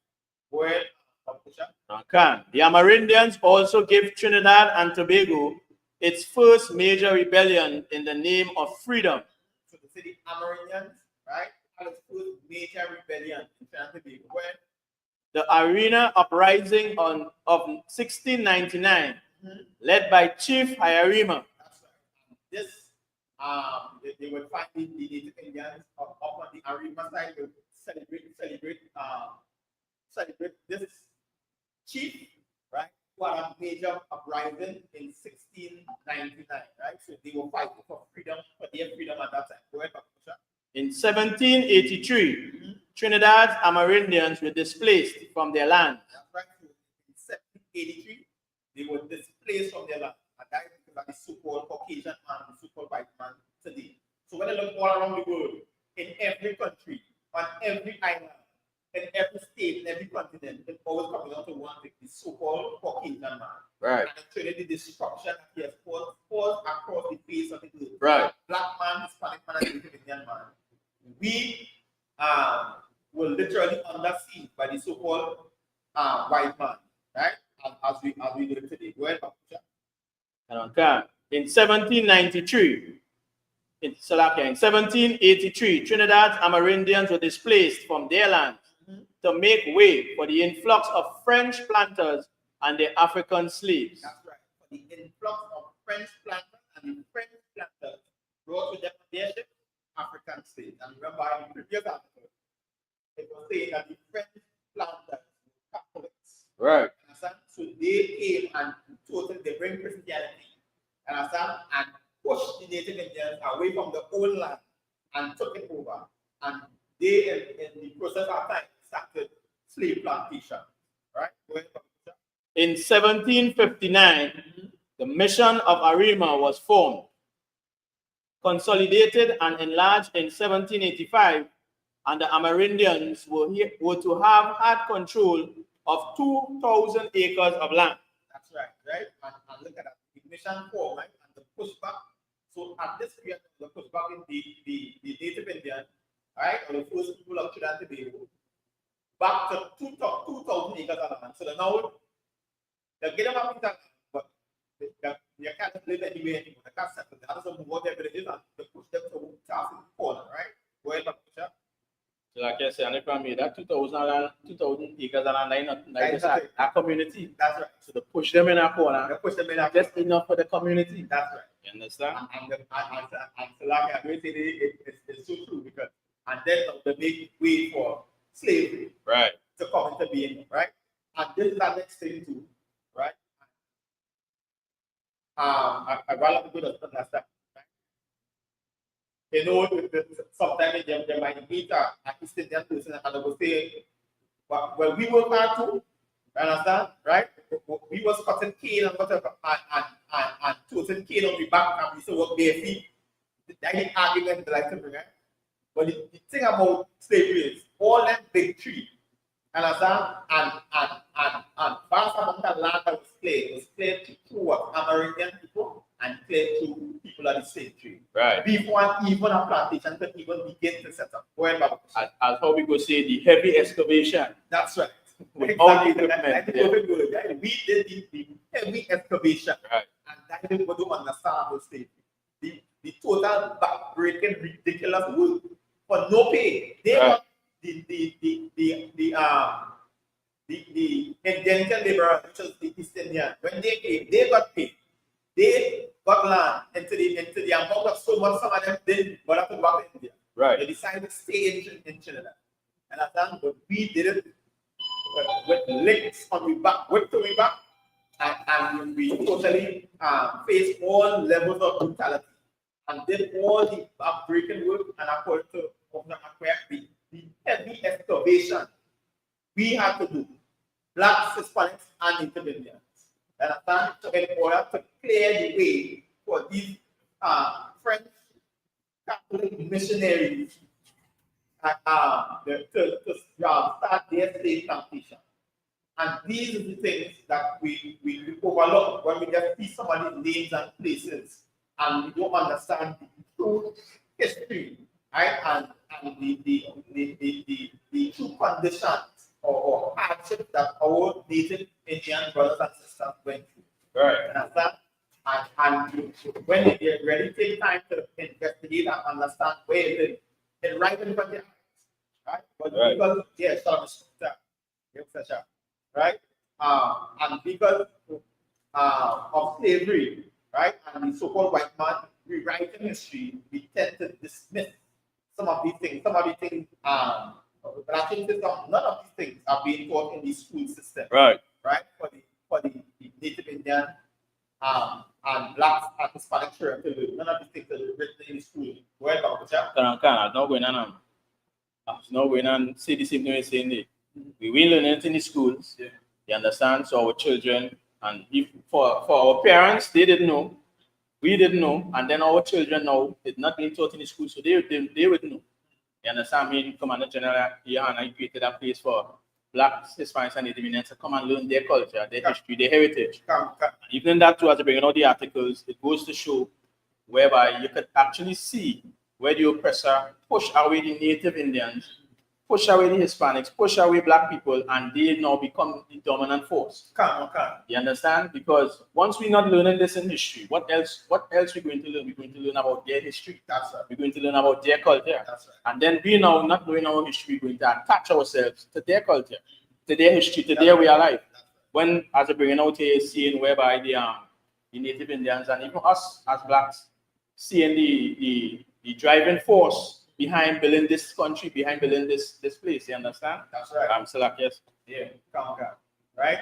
Well, Kusha. Okay. The Amerindians also gave Trinidad and Tobago its first major rebellion in the name of freedom. So the city Amerindians, right, had its first major rebellion in Trinidad and Tobago. When the Arena Uprising of 1699, led by Chief Hyarima. That's right. This, they would find the native Indians up on the Arima side to celebrate this chief, right, who had a major uprising in 1699, right? So they were fighting for freedom, for their freedom at that time. Go ahead, Pakusha. In 1783, Trinidad's Amerindians were displaced from their land. That's right. So in 1783, they were displaced from their land. And that is because of the so-called Caucasian man, the so-called white man today. So when I look all around the world, in every country, on every island, in every state, in every continent, it always comes down to one thing, the so-called Caucasian man. Right. And actually the destruction that he has caused across the face of the earth. Right. Black man, Hispanic man, and Native Indian man. We were literally under siege by the so-called white man, right? As we do it today. Go ahead, Pakusha. Okay. In 1793, in 1783, Trinidad's Amerindians were displaced from their lands to make way for the influx of French planters and their African slaves. That's right. For the influx of French planters and the French planters brought with them on their ship African slaves. And remember, in the previous article, it was saying that the French planters were Catholics. Right. So they came and they bring Christianity, and pushed the native Indians away from the old land and took it over. And they, in the process of time, started slave plantation. Right? Go ahead, Pakusha. In 1759, the mission of Arima was formed, consolidated and enlarged in 1785, and the Amerindians were to have had control of 2,000 acres of land. That's right, right? And look at that. The mission form, right? And the pushback. So at this period, the pushback in the native Indian, right, or the first people of Trinidad and Tobago, back to 2,000 acres of land. So now they get them up in that, but you can't live anywhere anymore. They can't settle. They have to move out their villages and they push them to the corner, right? Go ahead, Pakusha. So like I said, and if I made that 2,000 acres and a community. That's right. So they push them in a corner. They push them in a Just enough for the community. That's right. You understand? And so like I'm going to say it's so true because and then they make way for slavery Right. to come into being, right? And this is our next thing too, right? I rather people to understand. You know, sometimes they might meet an East Indian person and they will say, well, we work hard too, understand, right? We was cutting cane and whatever, and toting cane on the back, and we still work bare feet. That is argument like to bring, right? But the thing about slavery is all that big tree, understand, and vast amount of land that was cleared through what? Amerindian people and cleared through people at the same tree. Right. Before even a plantation could even begin to set up. Go ahead, Baba. As how we go say the heavy excavation. That's right. without Exactly. equipment. That's the Yeah. perfect word, right? We did the heavy excavation. Right. And that is what you understand about slavery. The total backbreaking, ridiculous work for no pay. They Right. got the indentured laborers, which was the East Indian, when they came, they got paid. They got land into the amount of so much some of them didn't bother to go back to India. Right. They decided to stay in Trinidad. And I thought, but we did it with links on the back, with the way back, and we totally faced all levels of brutality and did all the backbreaking work. And according to Governor McQuarrie, the heavy excavation we had to do, blacks, Hispanics, and Native Indians. And I think in order to clear the way for these French Catholic missionaries to start their slave plantation. And these are the things that we overlook when we just see some of these names and places and we don't understand the true history, right? And the true conditions or hardships that our Native Indian brothers and sisters went through. Right. And when they really take time to investigate and understand where it is, it's right in front of their eyes, right? But Right. because, right? And because of slavery, right? And the so-called white man rewriting history, we tend to dismiss some of these things. But I think that none of these things are being taught in the school system. Right. Right? For the Native Indian and blacks and Hispanic children. None of these things are written in the school. Where about Not going on. Not going on. Say the same thing we're saying there. We will learn it in the schools. Yeah. You understand? So our children and if for our parents, they didn't know. We didn't know, and then our children now it's not being taught in the school, so they would know. You understand? I mean, Commander General here and I created a place for blacks, Hispanics, and Native Indians to come and learn their culture, their history, their heritage. And even that too, as I bring out the articles, it goes to show whereby you could actually see where the oppressor push away the Native Indians, push away the Hispanics, push away black people, and they now become the dominant force. You understand? Because once we're not learning this in history, what else we're going to learn? We're going to learn about their history. That's right. We're going to learn about their culture. That's right. And then we now, not knowing our history, we're going to attach ourselves to their culture, to their history, to their way of life. When, as I bring out here, seeing whereby the Native Indians and even us as blacks, seeing the driving force behind building this country, behind building this place, you understand? That's right. I'm still like, yes. Yeah, right?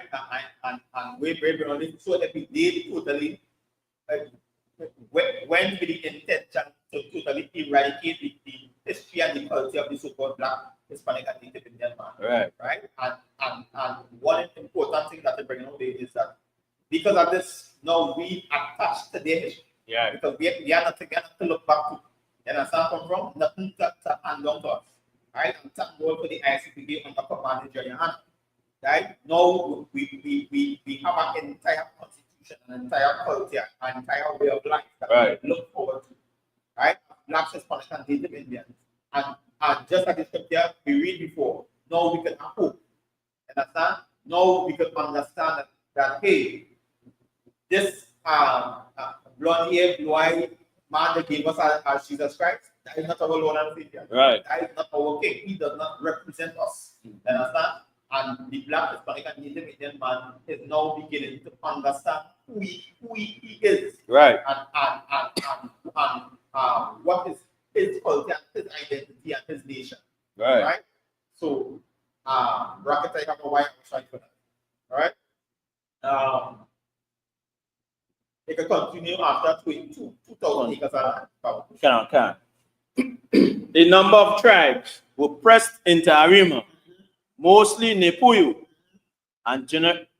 And we bring on it so that we did totally went with the intention to totally eradicate the history and the culture of the so-called black, Hispanic, and Native Indian man. Right. Right? And one important thing that they bring out is that because of this, now we attach to their history. Yeah. Because we are not together to look back to. You understand come from? Nothing to hand down to us. Right? And thank God for the ISUPK under command of Johnny. Right? Now we have an entire constitution, an entire culture, an entire way of life that we look forward to. Right? Blacks, Hispanics, and Native Indians. And just like the scripture we read before, now we can have hope. Understand? Now we can understand that hey, this blonde hair, blue eye man that gave us as Jesus Christ, that is not our Lord and Savior. Right. That is not our King. He does not represent us. Understand? And the black, Hispanic, and Native Indian man is now beginning to understand who he is. Right. And what is his culture, his identity, and his nation. Right. So, Rocket, I have a white side for that. All right. It can continue after 2,000 acres of land. Can. A number of tribes were pressed into Arima, mostly Nepuyu, and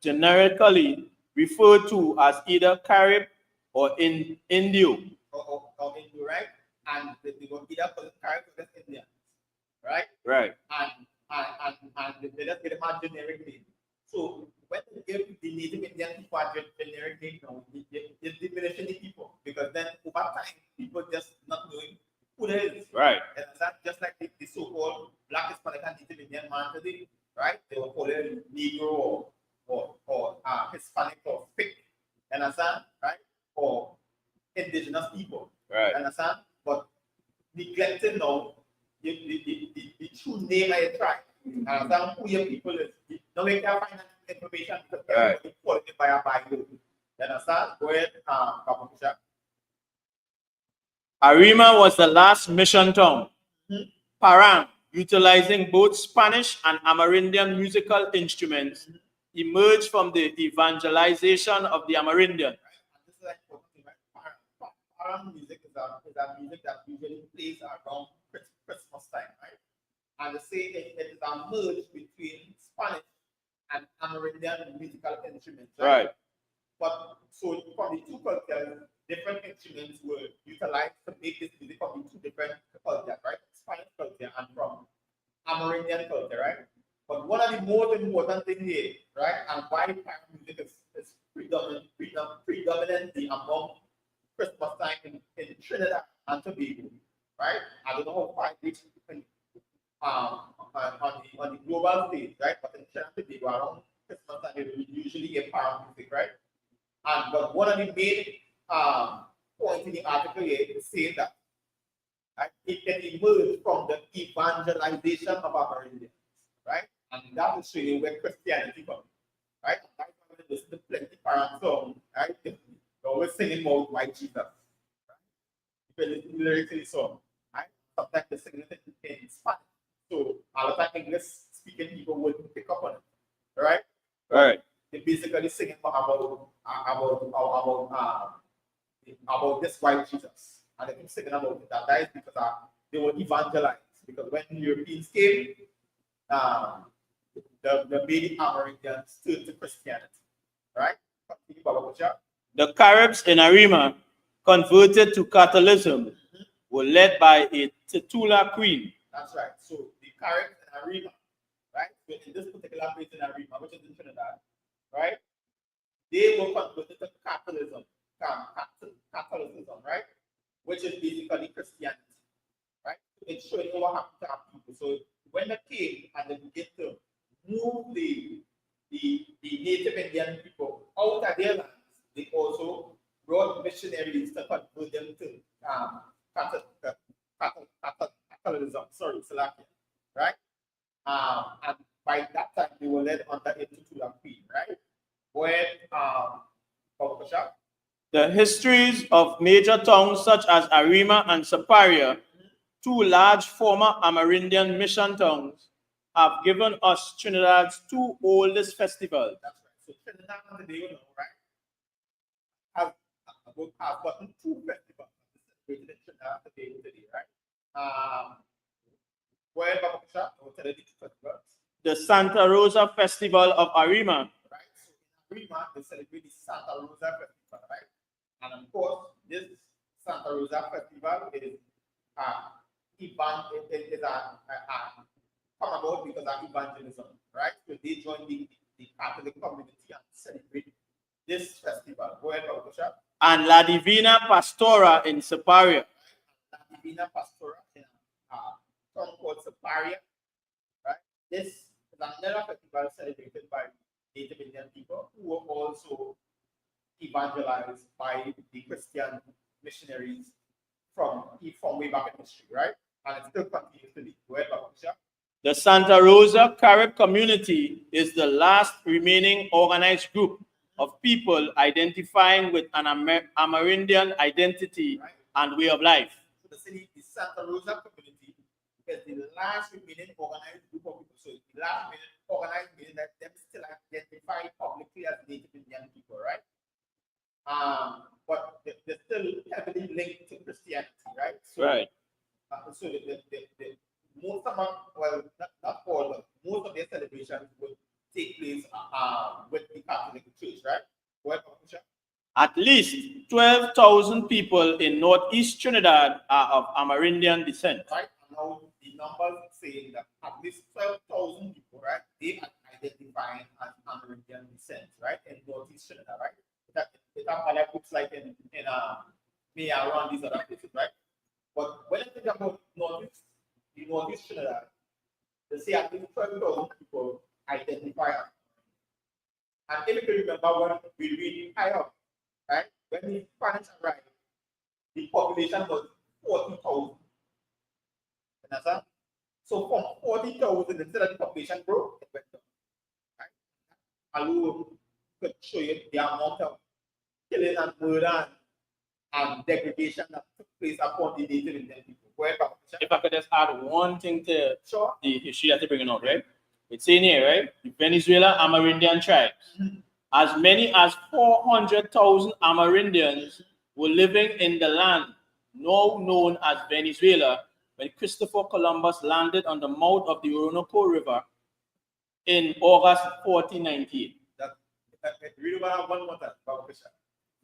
generically referred to as either Carib or Indio. Or Indio, right? And they were either Carib or Indians, right? Right. And they just get a generic name. So when they give the Native Indian people a generic name now, it's diminishing the people because then over time people just not knowing who they is. Right. And that's just like the so-called black, Hispanic, and Native Indian man today, right? they will call it Negro or Hispanic or thick, understand, right? Or indigenous people, Right. understand? But neglecting now the true name of your tribe, understand who your people is. Now we can find that information because everybody qualified by a Bible. You understand? Go ahead, Kamusha. Arima was the last mission town. Parang, utilizing both Spanish and Amerindian musical instruments, emerged from the evangelization of the Amerindian. This is like Parang music is a music that usually plays around Christmas time, right? And they say it is a merge between Spanish and Amerindian musical instruments, right? But so from the two cultures, different instruments were utilized to make this music from the two different cultures, right? Spanish culture and from Amerindian culture, right? But one of the most important things here, right, and why Parang music is predominantly among Christmas time in Trinidad and Tobago, right? I don't know how far it reaches on the global stage, right? But in Trinidad and Tobago, around Christmas time, they usually get Parang music, right? And but one of the main points in the article here is saying that it can emerge from the evangelization of Amerindians, right? And that is really where Christianity comes, right? And that's why we listen to plenty Parang songs, right? They're always singing about white Jesus, right? If you listen to the lyrics in the song, right? Sometimes they sing it in Spanish, so a lot of English speaking people wouldn't pick up on it, right? Right. They basically singing about this white Jesus, and they keep singing about it. That is because they were evangelized. Because when Europeans came, the many Americans turned to Christianity, right? The Caribs in Arima, converted to Catholicism, were led by a titular queen. That's right. So the Caribs in Arima, right? So in this particular place in Arima, which is in Trinidad, right? They were converted to Catholicism, right? Which is basically Christianity, right? It's showing you what happened to our people. So when they came and they began to move the Native Indian people out of their lands, they also brought missionaries to convert them to Catholicism. Sorry, Salakia, right? And by that time they were led under a titular queen, right? When the histories of major towns such as Arima and Saparia, two large former Amerindian mission towns, have given us Trinidad's two oldest festivals. That's right. So Trinidad and Tobago, right, have gotten two festivals celebrated in Trinidad and Tobago today, right? Where Babakasha, I will tell you the two festivals. The Santa Rosa Festival of Arima. Right. So in Arima, they celebrate the Santa Rosa Festival, right? And of course, this Santa Rosa Festival is come about because of evangelism, right? So they join the Catholic community and celebrate this festival. Go ahead, Babakasha. And La Divina Pastora in Saparia. La Divina Pastora in a town called Saparia, right? This is another festival celebrated by Native Indian people who were also evangelized by the Christian missionaries from way back in history, right? And it still continues to be. Go ahead, Babakasha. The Santa Rosa Carib community is the last remaining organized group of people identifying with an Amerindian identity and way of life. So the Santa Rosa community is the last remaining organized group of people. So the last remaining organized meaning that them still identify publicly as Native Indian people, right? But they're still heavily linked to Christianity, right? So, right. So the most of them, well, not all, but most of their celebrations would take place with the Catholic Church, right? Well, at least 12,000 people in northeast Trinidad are of Amerindian descent. Right, and now the numbers saying that at least 12,000 people, right, they are identifying as Amerindian descent, right, in northeast Trinidad, right? It have other groups like in around these other places, right? But when you think about northeast Trinidad, they say at least 12,000 people identify us. And if you can remember when we read higher, right? When the Spanish arrived, the population was 40,000. Understand? So from 40,000, instead of the population growth, it went down. Right? Alone could show you the amount of killing and murder and degradation that took place upon the native Indian people. If I could just add one thing to sure. the history that you're bringing out, right? It's in here, right? The Venezuela Amerindian tribes. As many as 400,000 Amerindians were living in the land now known as Venezuela when Christopher Columbus landed on the mouth of the Orinoco River in August 1498. Read about one more time.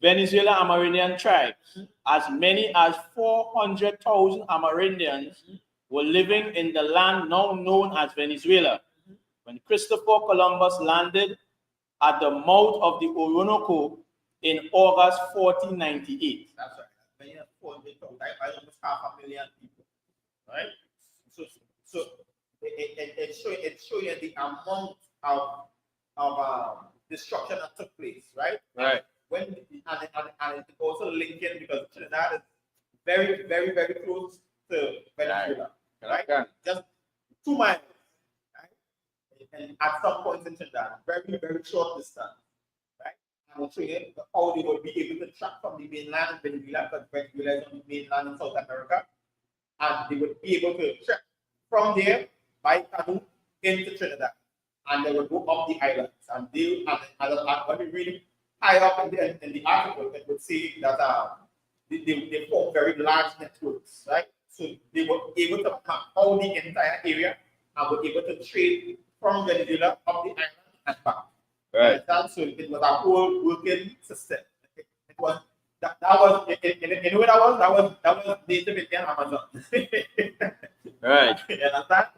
Venezuela Amerindian tribes, as many as 400,000 Amerindians were living in the land now known as Venezuela when Christopher Columbus landed at the mouth of the Orinoco in August 1498. That's right. Many 400,000, I almost 500,000 people, right? So it shows you the amount of destruction that took place, right? Right. When and it also linked in because Trinidad is very, very, very close to Venezuela, right? Okay. Just 2 miles, right? And at some point in Trinidad, very, very short distance, right? And we'll show you how they will be able to track from the mainland of Venezuela, because Venezuela is on the mainland in South America, and they would be able to track from there by canoe into Trinidad, and they will go up the islands, and when we really high up in the article, it would say that they form very large networks, right? So they were able to map all the entire area and were able to trade from Venezuela up the island and back. Right. So it was a whole working system. It was that was you know what that was native Indian Amazon. Right. You understand?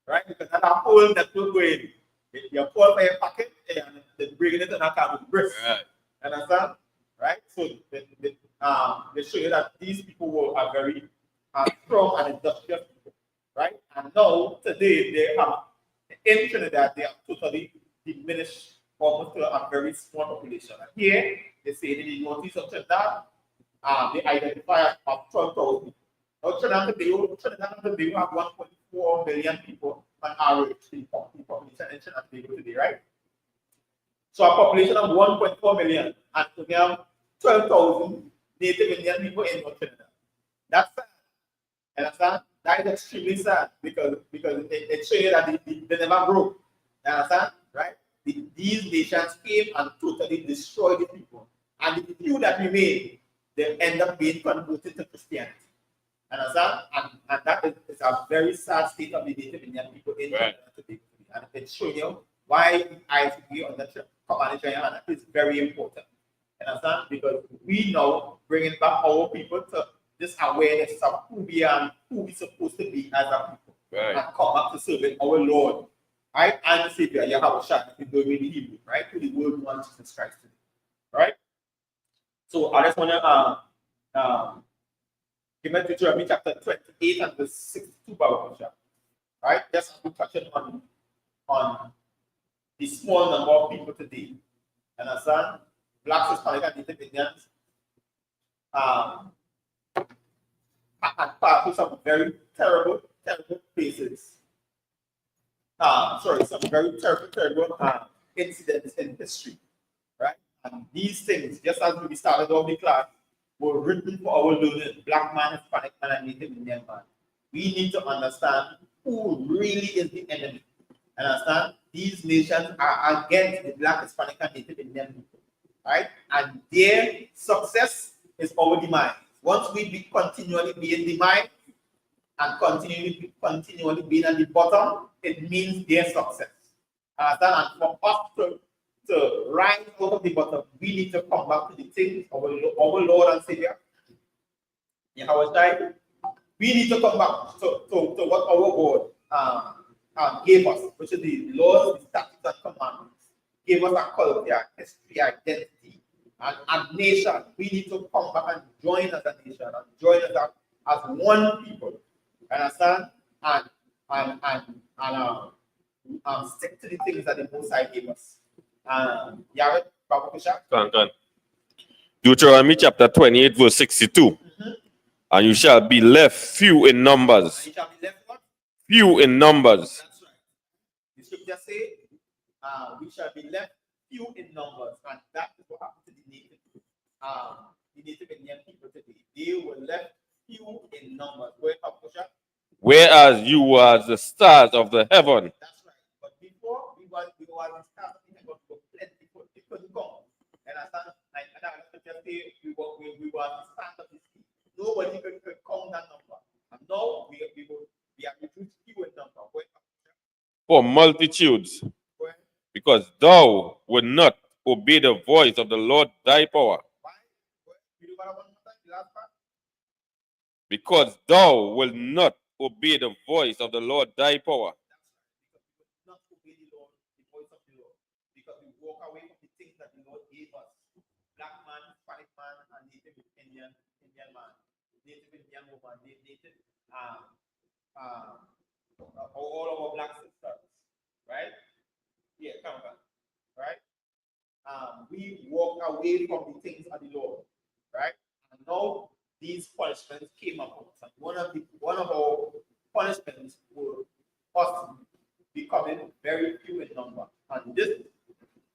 Right? Because that's a whole network going. You pull for your pocket and they bring it in a kind of brisk. Right. Understand? Right? So they show you that these people are very strong and industrious people, right? And now today they have in Trinidad they are totally diminished almost to a very small population. And here they say in the northeast of Trinidad, they identify as about 12,000 people. Now Trinidad and Tobago have 1.4 million people on average in population in Trinidad and Tobago today, right? So a population of 1.4 million, and we have 12,000 native Indian people in North Trinidad. That's sad. Understand? That is extremely sad because it shows you that they never grow. Understand? Right? These nations came and totally destroyed the people. And the few that remain, they end up being converted to Christianity. Understand? And that is a very sad state of the native Indian people in Trinidad today. And it shows you why ISUPK on that command is very important. Understand? Because we now bringing back our people to this awareness of who we are and who we're supposed to be as a people. Right. And come back to serving our Lord. Right? And the Savior, Yahweh in the Hebrew, right? To the word one Jesus Christ today. Right? So I just want to give me Deuteronomy chapter 28 and verse 62 about right? Just to touch on the small number of people today. Understand? Blacks, Hispanic, and Native Indians and pass through some very terrible places. Some very terrible incidents in history, right? And these things, just as we started off the class, were written for our learning, Black man, Hispanic man, and Native Indian man. We need to understand who really is the enemy. Understand? These nations are against the Black, Hispanic, and Native Indian people, right? And their success is our demise. Once we continually be in demise and continually being at the bottom, it means their success. Understand? And for us to rise out of the bottom, we need to come back to the things of our Lord and Savior. In our time, we need to come back to what our God gave us, which is the laws, the statutes, and commandments. Gave us a culture, history, identity, and nation. We need to come back and join as a nation and join us as one people. Understand? And stick to the things that the Most High gave us. You have it, Brother Bishop? Can. Deuteronomy chapter 28, verse 62. And you shall be left few in numbers. You shall be left what? Few in numbers. That's right. The scripture say, we shall be left few in numbers, and that is what happened to the Native Indian people today. They were left few in numbers. Whereas you were the stars of the heaven. That's right. But before we were the stars of the heaven, we were plenty. They couldn't come. And I stand like that. Scripture say we were the stars of the sea. Nobody could count that number. And now we are reduced few in number. For multitudes. Because thou would not obey the voice of the Lord thy power. Because thou wilt not obey the voice of the Lord thy power. Not obey the Lord, the voice of the Lord. Because we walk away from the things that the Lord gave us. Black man, Hispanic man, and Native Indian man. Native Indian woman, Native all of our black sisters. Right? Yeah, come on. Right? We walk away from the things of the Lord, right? And now these punishments came upon us. And one of our punishments were us becoming very few in number. And this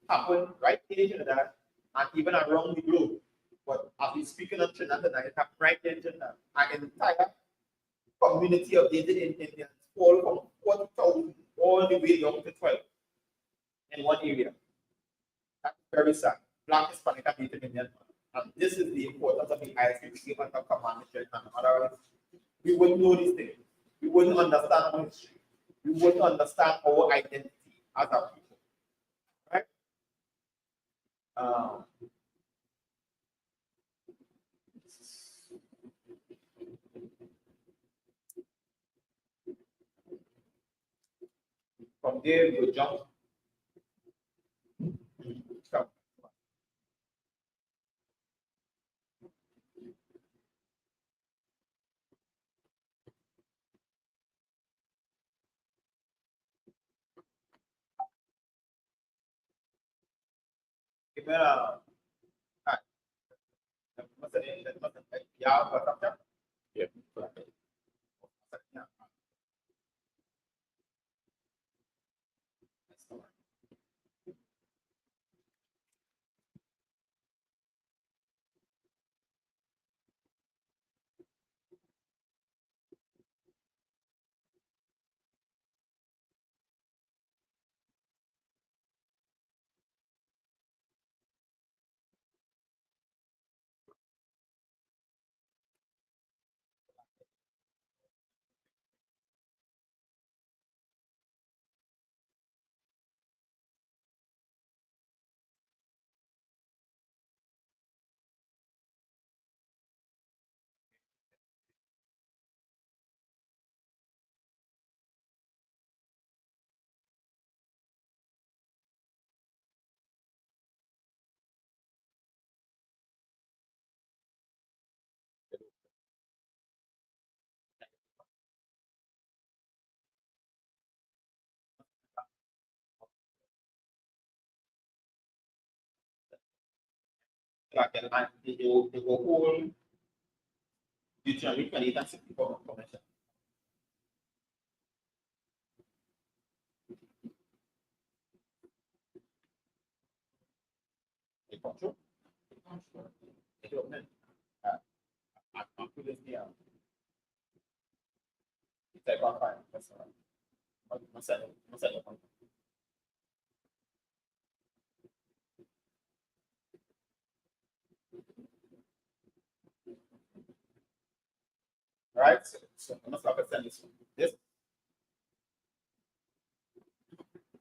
happened right in Trinidad and even around the globe. But as we speaking of Trinidad tonight, it happened right in Trinidad. An entire community of Native Indians fall from 40,000 all the way down to 12 in one area. That's very sad. Black, Hispanic, and Native Indian. And this is the importance of the ISUPK and the commandment. Otherwise, we wouldn't know these things. We wouldn't understand our history. We wouldn't understand our identity as a people. Right? From there, we will jump. Yeah. And they will hold Deuteronomy 28 and 64 convention. The control. I'm putting here. It's like 1 5. That's all right. Right? So I'm not going to send this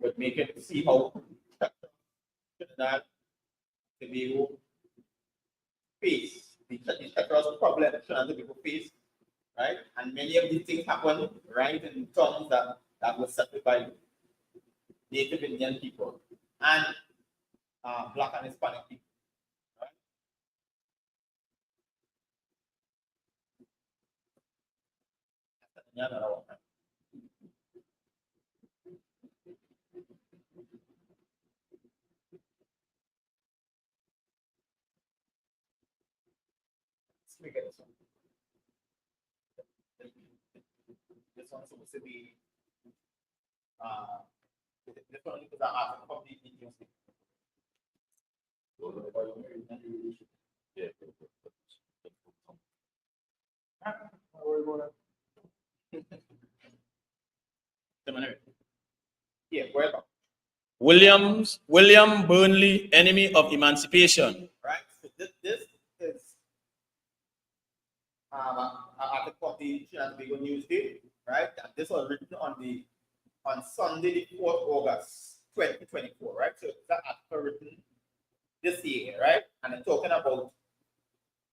would make it see how Trinidad to be able to face the across problem that Trinidad people face, right? And many of these things happen right in towns that were settled by Native Indian people and Black and Hispanic people. Right? Let me get this one. This one's supposed to be this one is an article from the Indian State. Yeah, welcome. William Burnley, enemy of emancipation. Right. So this is an article from the Trinidad Newsday, right? And this was written on Sunday, the 4th August, 2024, right? So that article written this year, right? And it's talking about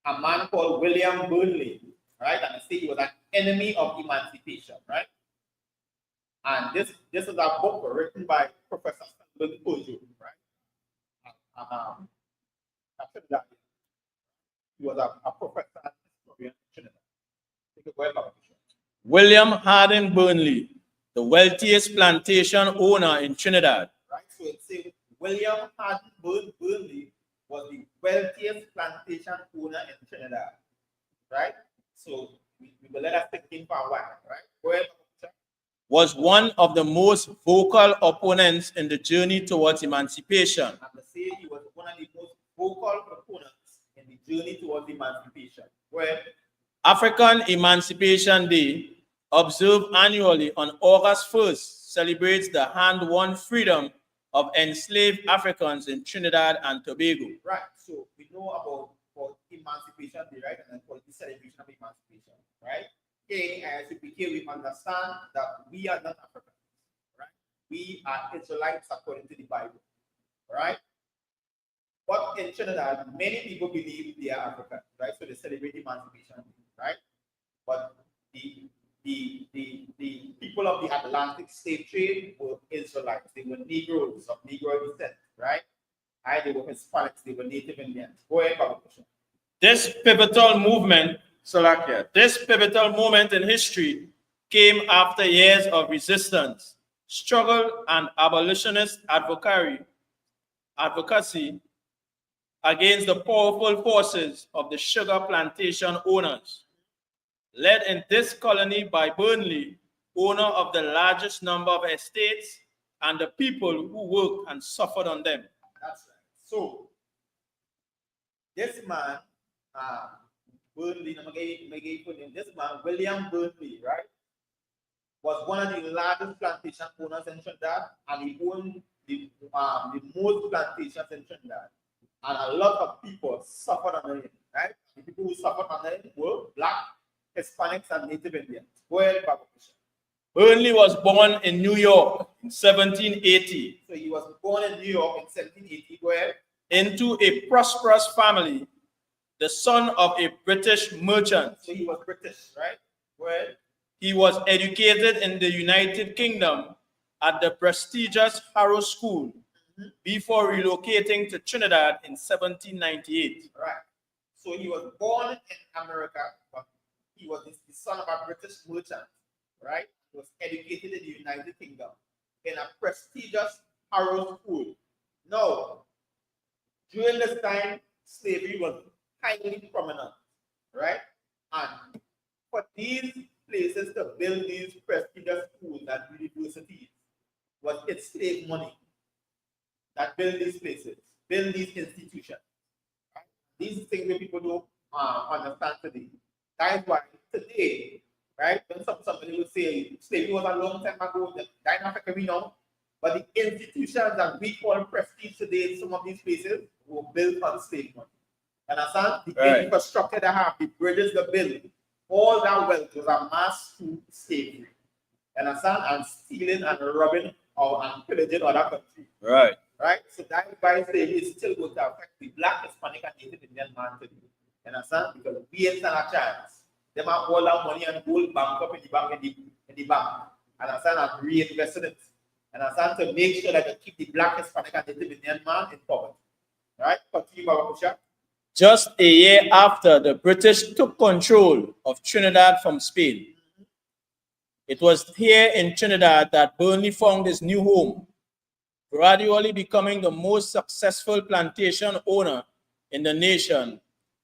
a man called William Burnley, right? And it says he was an enemy of emancipation, right? And this is a book written by Professor Stanley Ojo, right? Trinidad. He was a professor and historian in Trinidad. Take a word about it. William Harding Burnley, the wealthiest plantation owner in Trinidad. Right? So it says William Harding Burnley was the wealthiest plantation owner in Trinidad. Right? So we will let us think in for a while, right? Go ahead. Was one of the most vocal opponents in the journey towards emancipation. And to say he was one of the most vocal proponents in the journey towards emancipation. Where African Emancipation Day, observed annually on August 1st, celebrates the hand-won freedom of enslaved Africans in Trinidad and Tobago. Right. So we know about Emancipation Day, right? And then for the celebration of emancipation, right? Okay, as we understand that we are not Africans, right? We are Israelites according to the Bible, right? But in Trinidad, many people believe they are Africans, right? So they celebrate emancipation, right? But the people of the Atlantic slave trade were Israelites. They were Negroes of Negro descent, right? They were Hispanics. They were Native Indians. Go ahead, Papa. This pivotal movement, Salakia, this pivotal moment in history came after years of resistance, struggle, and abolitionist advocacy against the powerful forces of the sugar plantation owners, led in this colony by Burnley, owner of the largest number of estates, and the people who worked and suffered on them. That's right. So, this man, Burnley, this man, William Burnley, right, was one of the largest plantation owners in Trinidad, and he owned the most plantations in Trinidad. And a lot of people suffered under him, right? The people who suffered under him were Black, Hispanics, and Native Indians. Go ahead, Papa. Burnley was born in New York in 1780. So he was born in New York in 1780. Go ahead. Into a prosperous family, the son of a British merchant. So he was British, right? Go ahead. He was educated in the United Kingdom at the prestigious Harrow School before relocating to Trinidad in 1798. Right. So he was born in America, but he was the son of a British merchant, right? He was educated in the United Kingdom in a prestigious Harrow School. Now, during this time, slavery was highly prominent, right? And for these places to build these prestigious schools and universities was its slave money that build these places, build these institutions. Right? These things that people don't understand today. That is why today, right, when somebody will say slavery was a long time ago, that in Africa we know, but the institutions that we call prestige today in some of these places were built on slave money. Understand? The infrastructure they have, the bridges they built, all that wealth was amassed through slavery. Understand? And stealing and robbing and pillaging other countries. Right. Right? So that is why slavery is still going to affect the Black, Hispanic, and Native Indian man today. Understand? Because we ain't stand a chance. They have all that money and gold bank up in the bank. Understand? And reinvest in it. Understand? To make sure that they keep the Black, Hispanic, and Native Indian man in poverty. Right? Continue, Baba Kusha. Just a year after the British took control of Trinidad from Spain, it was here in Trinidad that Burnley found his new home, gradually becoming the most successful plantation owner in the nation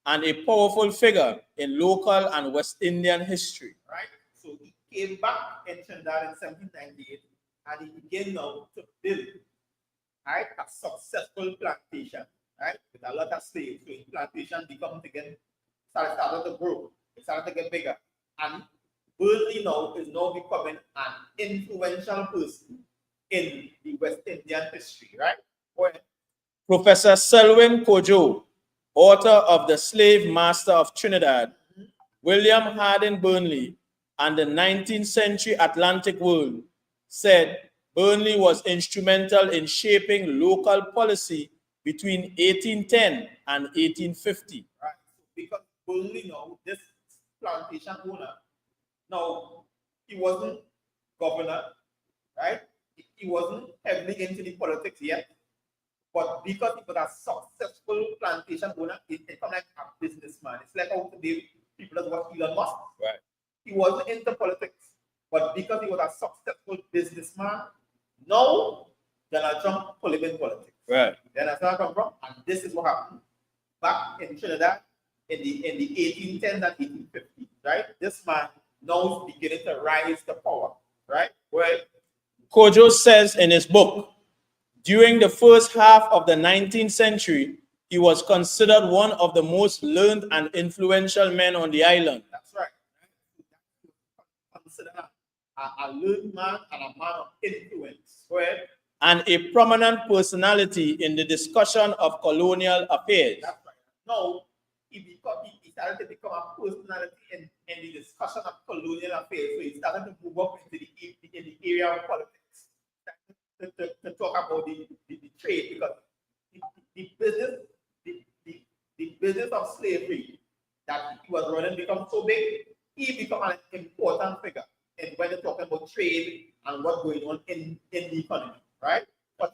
and a powerful figure in local and West Indian history. Right? So he came back in Trinidad in 1798 and he began now to build, right, a successful plantation, right, with a lot of slaves. So his plantation become again started to grow, it started to get bigger. And Burnley now is now becoming an influential person in the West Indian history, right? Where Professor Selwyn Kojo, author of The Slave Master of Trinidad, William Harding Burnley, and the 19th century Atlantic world, said Burnley was instrumental in shaping local policy between 1810 and 1850. Right. Because Burnley now, this plantation owner, now he wasn't governor, right? He wasn't heavily into the politics yet. But because he was a successful plantation owner, it became like a businessman. It's like how today people that watch Elon Musk. Right. He wasn't into politics, but because he was a successful businessman, now Donald Trump pull him in politics. Right. Then that's where I come from, and this is what happened back in Trinidad in the 1810s and 1850s. Right, this man now is beginning to rise to power. Right, well, Kojo says in his book, during the first half of the 19th century, he was considered one of the most learned and influential men on the island. That's right. Considered a learned man and a man of influence. Well, And a prominent personality in the discussion of colonial affairs. that's right. Now, he started to become a personality in the discussion of colonial affairs. So he started to move up into the area of politics. To talk about the trade, because the business of slavery that he was running become so big, he become an important figure in when they're talking about trade and what's going on in the economy, right?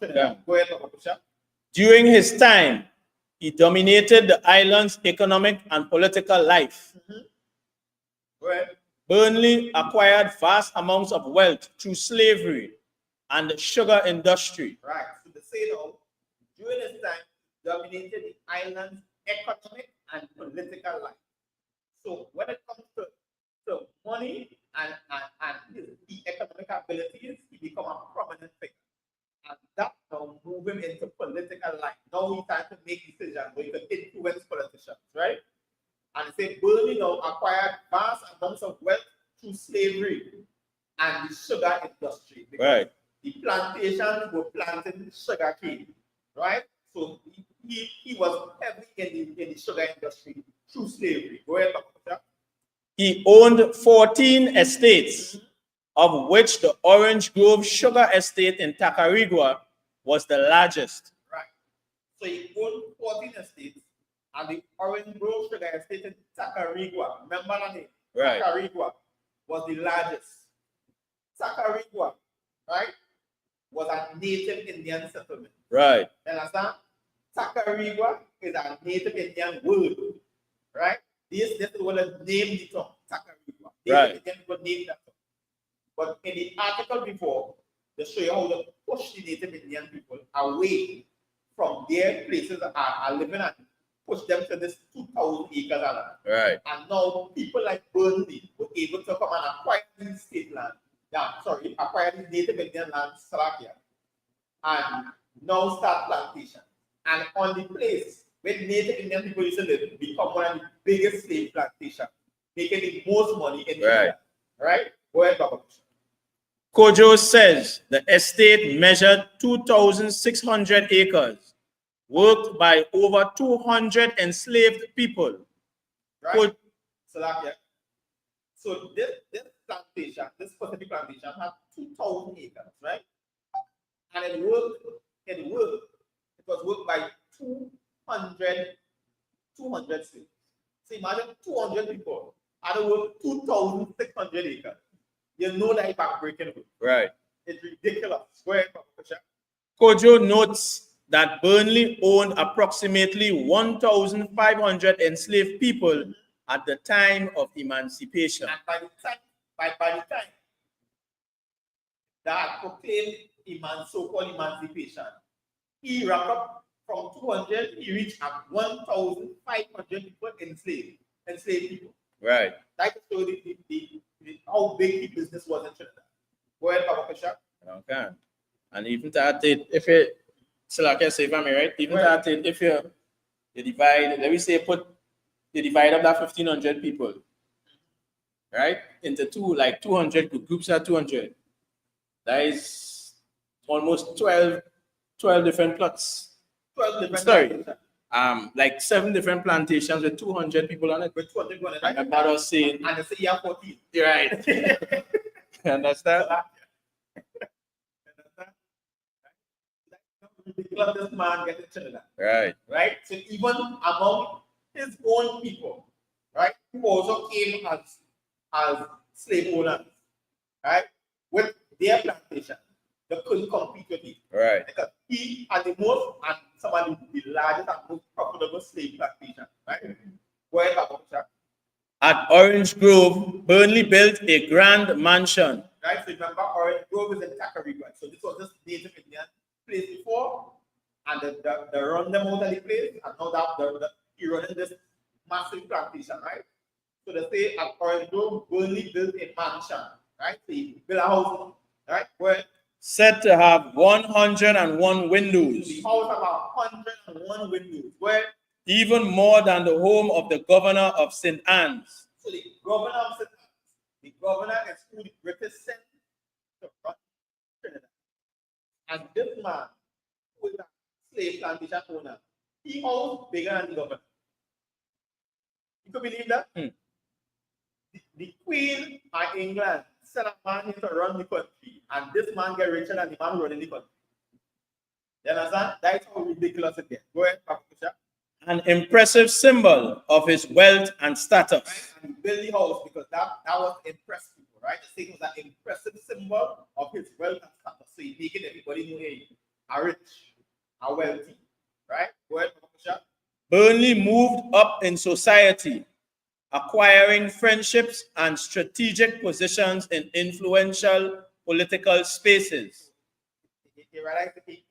Yeah. Go ahead, Patricia. During his time, he dominated the island's economic and political life. Go ahead. Burnley acquired vast amounts of wealth through slavery and the sugar industry. Right. So the say now, during this time, dominated the island's economic and political life. So when it comes to money and his economic abilities, he become a prominent figure. And that now move him into political life. Now he's trying to make decisions where he can influence politicians, right? And he said Burnley now acquired vast amounts of wealth through slavery and the sugar industry. Right. The plantations were planting sugar cane, right? So he was heavily in the sugar industry through slavery. Go ahead, Dr. He owned 14 estates, of which the Orange Grove Sugar Estate in Tacarigua was the largest. Right. So he owned 14 estates, and the Orange Grove Sugar Estate in Tacarigua, remember that name? Right. Tacarigua was the largest. Tacarigua, right, was a native Indian settlement. Right. You understand? Tacarigua is a native Indian word, right? This is what they named the term, Tacarigua. Right. Indian people named that term. But in the article before, they show you how they push the native Indian people away from their places are living and push them to this 2,000 acres of land. Right. And now people like Burnley were able to come and acquire these state land. Acquire these native Indian land, Slovakia, and now start plantation. And on the place where native Indian people used to live, become one of the biggest slave plantations, making the most money in India. Right? Go ahead, Papa. Kojo says the estate measured 2,600 acres, worked by over 200 enslaved people. Right? Slovakia. So this plantation, this specific plantation had 2,000 acres, right? And it was worked by 200 slaves. So imagine 200 people and they work 2,600 acres. You know that it's backbreaking. Right. It's ridiculous. Go ahead, Patricia. Kojo notes that Burnley owned approximately 1,500 enslaved people at the time of emancipation. And by the time that proclaimed so-called emancipation, he racked up from 200, he reached at 1,500 people enslaved people. Right. That shows how big the business was in Trinidad. Go ahead, Papa Kasha. Okay. And even that, if it, so like I say, if I'm right, even that, if you divide, let me say, you divide up that 1,500 people, right, into two, like 200 groups are 200. That is almost 12 different plots. 12 different Sorry. plantations. Like 7 different plantations with 200 people on it. With 200 people on it, And right? my brother was saying, And they say you have 14. you're right. You understand? Ridiculous this man getting Trinidad. Right. Right? So even among his own people, right, who also came as slave owners, right, with their plantation, they couldn't compete with him. Right. Because he had the most and some of the largest and most profitable slave plantation, right? Go ahead, Papa. At Orange Grove, Burnley built a grand mansion. Right, so remember, Orange Grove is in Tacarigua. So this was just Native Indian place before, and they run them out of the place, and now that he running this massive plantation, right? So they say at Orange Grove, Burnley built a mansion, right? So he built a house, right? Where Said to have 101 windows. the house have 101 windows, where Even more than the home of the governor of St. Anne's. so the governor of St. Anne's, the governor is who the British sent to run Trinidad. And this man, who is a slave plantation owner, he owns bigger than the governor. You can believe that? The Queen of England sent a man here to run the country, and this man get richer than the man running the country. You understand? That's how ridiculous it gets. Go ahead, Papa Kusha. An impressive symbol of his wealth and status. Right? And he built the house because that was impressive people, right? The thing was an impressive symbol of his wealth and status. So he's making everybody know he are rich, are wealthy, right? Go ahead, Papa Kusha. Burnley moved up in society, acquiring friendships and strategic positions in influential political spaces. He realized that he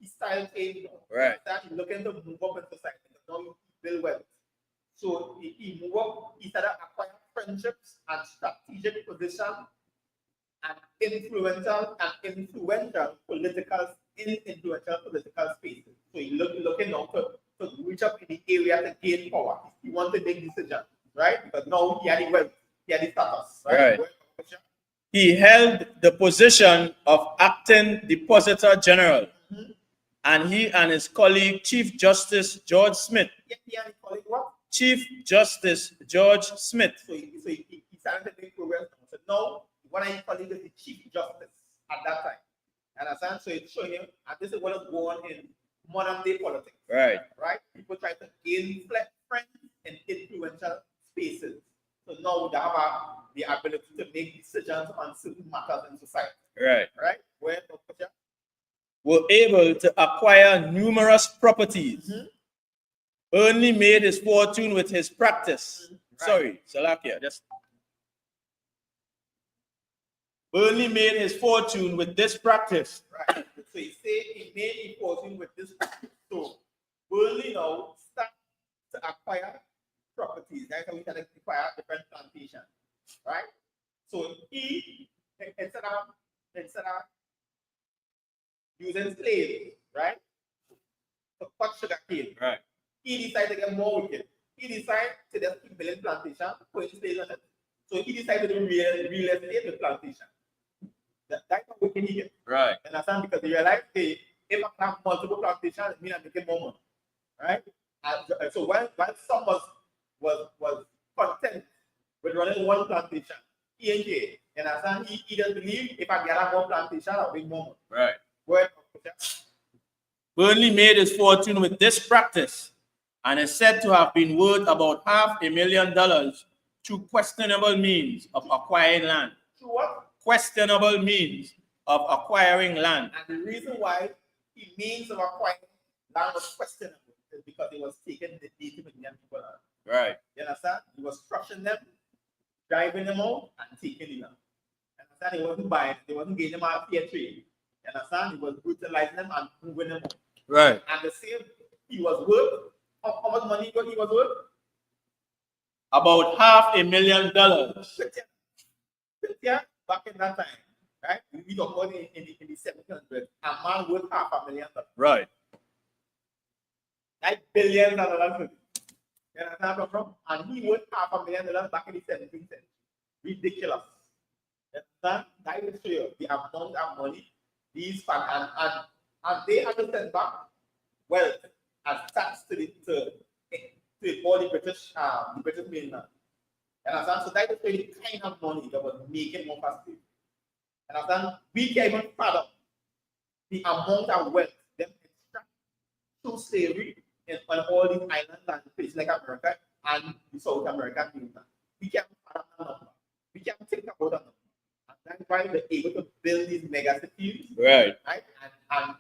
started changing. Right. He started looking to move up in society. Now he build wealth. So he moved up, he started acquiring friendships and strategic positions and influential political spaces. So he looking now to reach up in the area to gain power. He wanted to make decisions, right? Because now he had the wealth, he had the status, right? Right. He held the position of acting depositor general, and he and his colleague, Chief Justice George Smith. Yeah, he had the colleague what? Chief Justice George Smith. So he started to make progress. So now, one of his colleagues is the Chief Justice at that time. Understand? So it's showing him, and this is what is going on in modern day politics. Right. Right? People try to gain friends in influential spaces. So now they have the ability to make decisions on certain matters in society. Right. Right? Where were able to acquire numerous properties. Burnley made his fortune with his practice. Right. Sorry, Salakia. Burnley made his fortune with this practice. Right. So he said he made his fortune with this practice. So Burnley now start to acquire properties. That's how we can acquire different plantations. Right? So he instead of using slaves, right, to cut sugar cane, Right. he decided to get more wicked. He decided to just keep building plantation, putting slaves on it. So he decided to do real estate with plantation. That's how wicked he gets. Right. Understand? Because he realized, hey, if I have multiple plantations, it means I'm making more money. Right? And so while some was content with running one plantation, he ain't care. And understand? He doesn't believe if I get more plantation, I'll bring more money. Right. Go ahead. Burnley made his fortune with this practice and is said to have been worth about $500,000 through questionable means of acquiring land. Through what? Questionable means of acquiring land. And the reason why he means of acquiring land was questionable is because he was taking the Native Indian people out. Right. You understand? He was crushing them, driving them out, and taking them out. You understand? He wasn't buying, he wasn't getting them out of fair trade. You understand? He was brutalizing them and moving them out. Right. And the same he was worth. How much money he was worth? About $500,000. Yeah, back in that time, right? We got money in the 700s. A man worth $500,000. Right. Like billions of dollars. You understand where I'm from? And he worth $500,000 back in the 17th century. Ridiculous. You understand? That is show you the amount of money these fans and they understand back wealth as tax to all the British mainland. You understand? So that is the kind of money that was making more fast. Understand? We can even fathom the amount of wealth them extract through slavery on all these islands and places like America and the South American mainland. We can fathom that number. We can think about that number. And that's why they're able to build these mega cities. Right. Right? And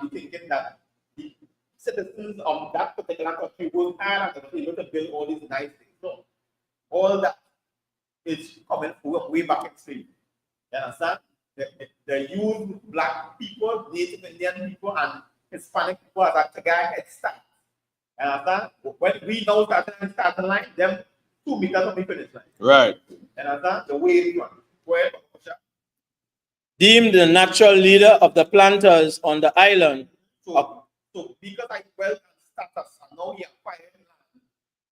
we thinking that the citizens of that particular country work hard and they're able to build all these nice things. No. All that is coming way back in slavery. You understand? They use black people, Native Indian people, and Hispanic people as a head start. You understand? When we now start the line, them 2 meters from the finish line. Right. You understand? The way it runs. Where Deemed the natural leader of the planters on the island. so because I wealth and status and now he acquired land,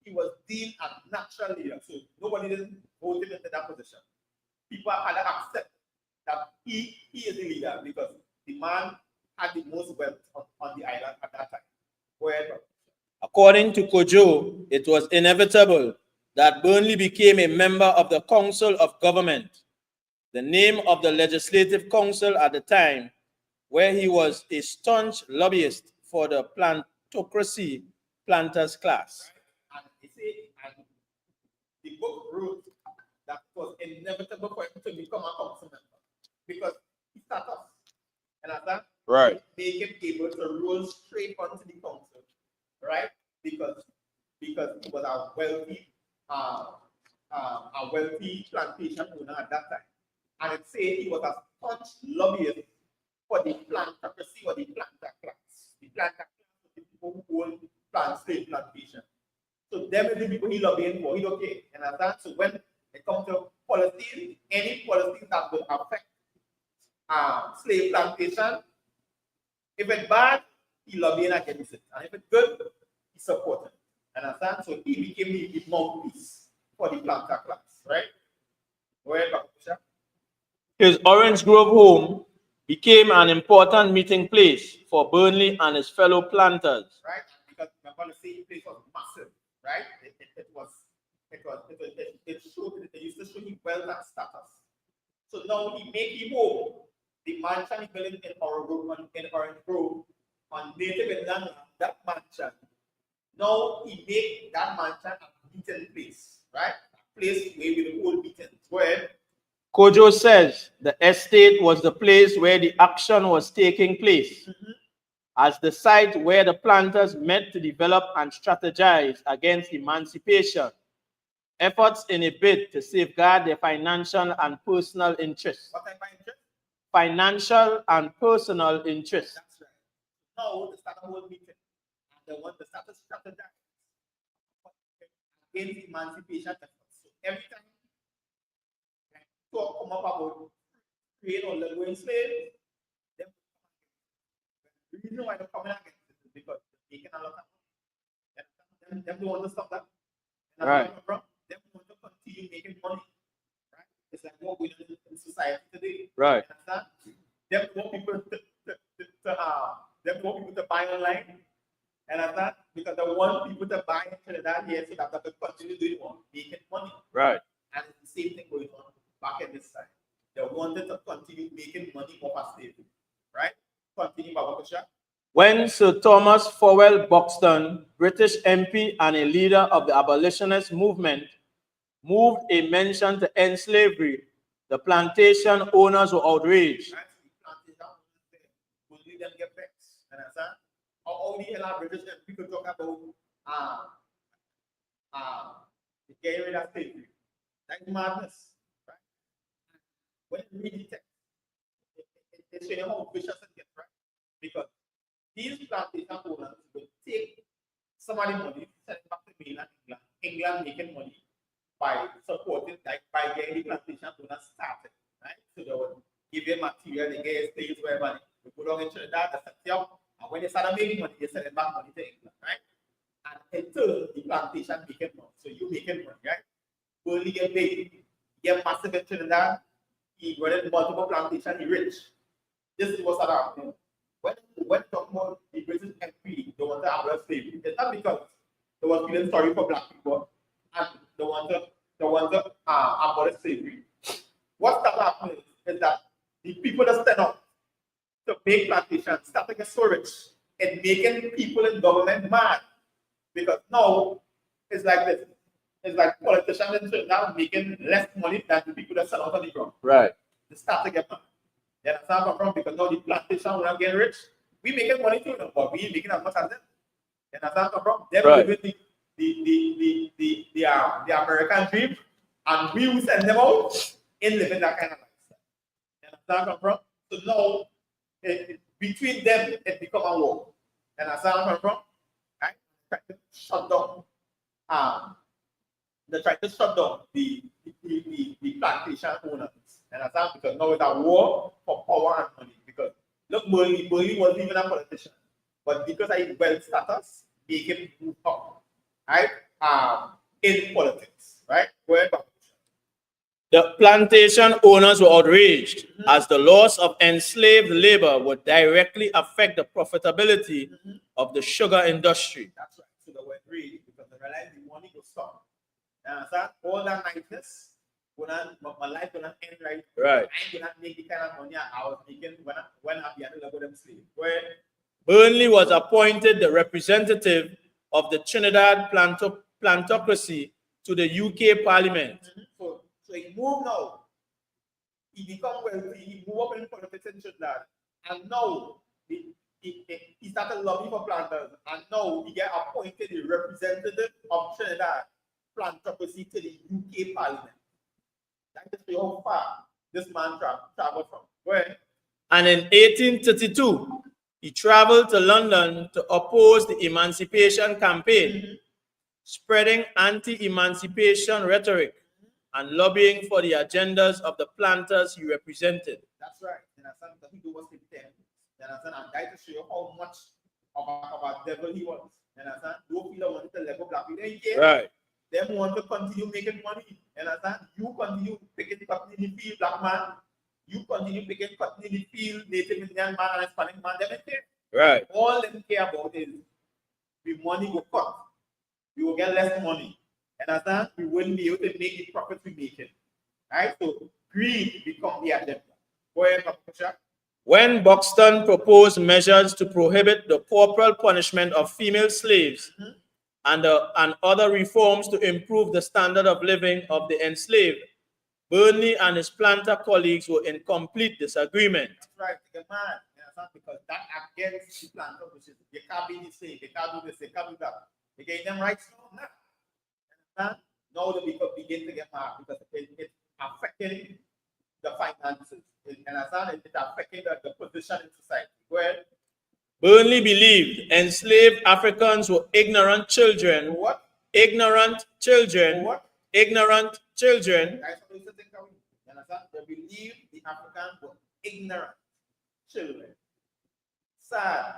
he was deemed a natural leader. So nobody didn't vote him into that position. People had to accept that he is the leader because the man had the most wealth on the island at that time. Where According to Kojo, it was inevitable that Burnley became a member of the Council of Government, the name of the Legislative Council at the time, where he was a staunch lobbyist for the plantocracy planters class. and you see, and the book wrote that it was inevitable for him to become a council member because he started us. And at that, Right. make him able to roll straight onto the council, right? Because he was a wealthy plantation owner at that time, and it said he was a staunch lobbyist for the plantocracy or the planter class. The planter class was the people who own slave plantation. So them is the people he lobbying for. He okay, and at that, so when it comes to policies, any policies that will affect slave plantation, if it's bad, he lobbying against it. And if it's good, he supports it. Understand? So he became the mouthpiece for the planter class, right? Go ahead, Dr. His Orange Grove home became an important meeting place for Burnley and his fellow planters. Right? Because remember the same place was massive, right? It used to show him wealth and status. So now he made him home. The mansion he built in Orange Grove on Native Indian land, that mansion. Now he made that mansion a meeting place, right? A place where we will hold meetings. Go ahead. Kojo says the estate was the place where the action was taking place, as the site where the planters met to develop and strategize against emancipation, efforts in a bid to safeguard their financial and personal interests. What type of interest? Financial and personal interests. That's right. Now the start a whole meeting, and they want to start to strategize against emancipation efforts. So every time talk come up about create or Lagos slaves, the reason why they're coming against it is because they can a lot of money. Them don't want to stop that. And right. Them want to continue making money. Right? It's like what we do in society today. Right. Them want people to buy online. And that because they want people to buy in Trinidad here so that they can continue doing what? Making money. Right. And it's the same thing going on back at this time. They wanted to continue making money off of slavery. Right? Continue, Babakosha. When Sir Thomas Fowell Buxton, British MP and a leader of the abolitionist movement, moved a mention to end slavery, the plantation owners were outraged. Right? The plantation owners will leave them get vexed. Understand? All the hell British MP could talk about getting rid of slavery. That's madness. Right? When you read the text, it's showing how vicious it gets, right? Because these plantation owners will take some of the money, send it back to mainland England. England making money by supporting, like by getting the plantation owners started, right? So they will give them material, they get slaves, wherever they go down in Trinidad, they set it up, and when they start making money, they send it back money to England, right? And until the plantation making money, so you making money, right? Only get paid, get massive in Trinidad, he running multiple plantation, he rich. This is what's happening. When talking about the British MP, they want to abolish slavery, it's not because they were feeling sorry for black people and they want to abolish slavery. What started happening is that the people that stand up to make plantations start to get so rich and making people in government mad. Because now it's like this. It's like politicians in Trinidad making less money than the people that sell out on the ground. Right. They start to get mad. You understand where I'm from? Because now the plantation will not get rich. We making money too, but we ain't making as much as them. You understand where I'm from? They're Right. living the American dream, and we will send them out in living that kind of lifestyle. You understand where I'm from? So now, between them, it become a war. You understand where I'm from? Right? Try to shut down. They try to shut down the plantation owners. And that's not because now it's a war for power and money. Because look, Burley wasn't even a politician, but because of his wealth status, he can move up, right? In politics, right? The plantation owners were outraged as the loss of enslaved labor would directly affect the profitability of the sugar industry. That's right. So they were outraged because they realized the money would stop. And that's all that niceness. My life will not end right. Right. I cannot make the kind of money I was making when I began to live with them slaves. Where Burnley was appointed the representative of the Trinidad plantocracy to the UK Parliament. So he moved now. He become wealthy. He moved up in politics in Trinidad, and now he started lobbying for planters, and now he get appointed the representative of Trinidad plantocracy to the UK Parliament. That is how far this man traveled from. Where? And in 1832, he traveled to London to oppose the Emancipation Campaign, spreading anti-emancipation rhetoric and lobbying for the agendas of the planters he represented. That's right. And I said that he was in 10. And I said, I'm trying to show you how much of a devil he was. And I said, don't feel I wanted to level black people. Right. Them want to continue making money. And I said, you continue picking cotton in the field, black man. You continue picking cotton in the field, Native Indian man and Hispanic man. They don't care. Right. All they care about is the money will cut. We will get less money. And as that, we wouldn't be able to make the profits we making. Right? So greed become the agenda. Go ahead, Dr. When Buxton proposed measures to prohibit the corporal punishment of female slaves and other reforms to improve the standard of living of the enslaved, Burnley and his planter colleagues were in complete disagreement. That's right. Get mad. Because that against the planter, which is you can't be the slave, you can't do this, you can't do that. You get them rights now? Nah. Now the people begin to get mad because it's affecting the finances. And it's affecting the position in society. Well, Burnley believed enslaved Africans were ignorant children. What? Ignorant children. What? Ignorant children. They believe the Africans were ignorant children. Sad.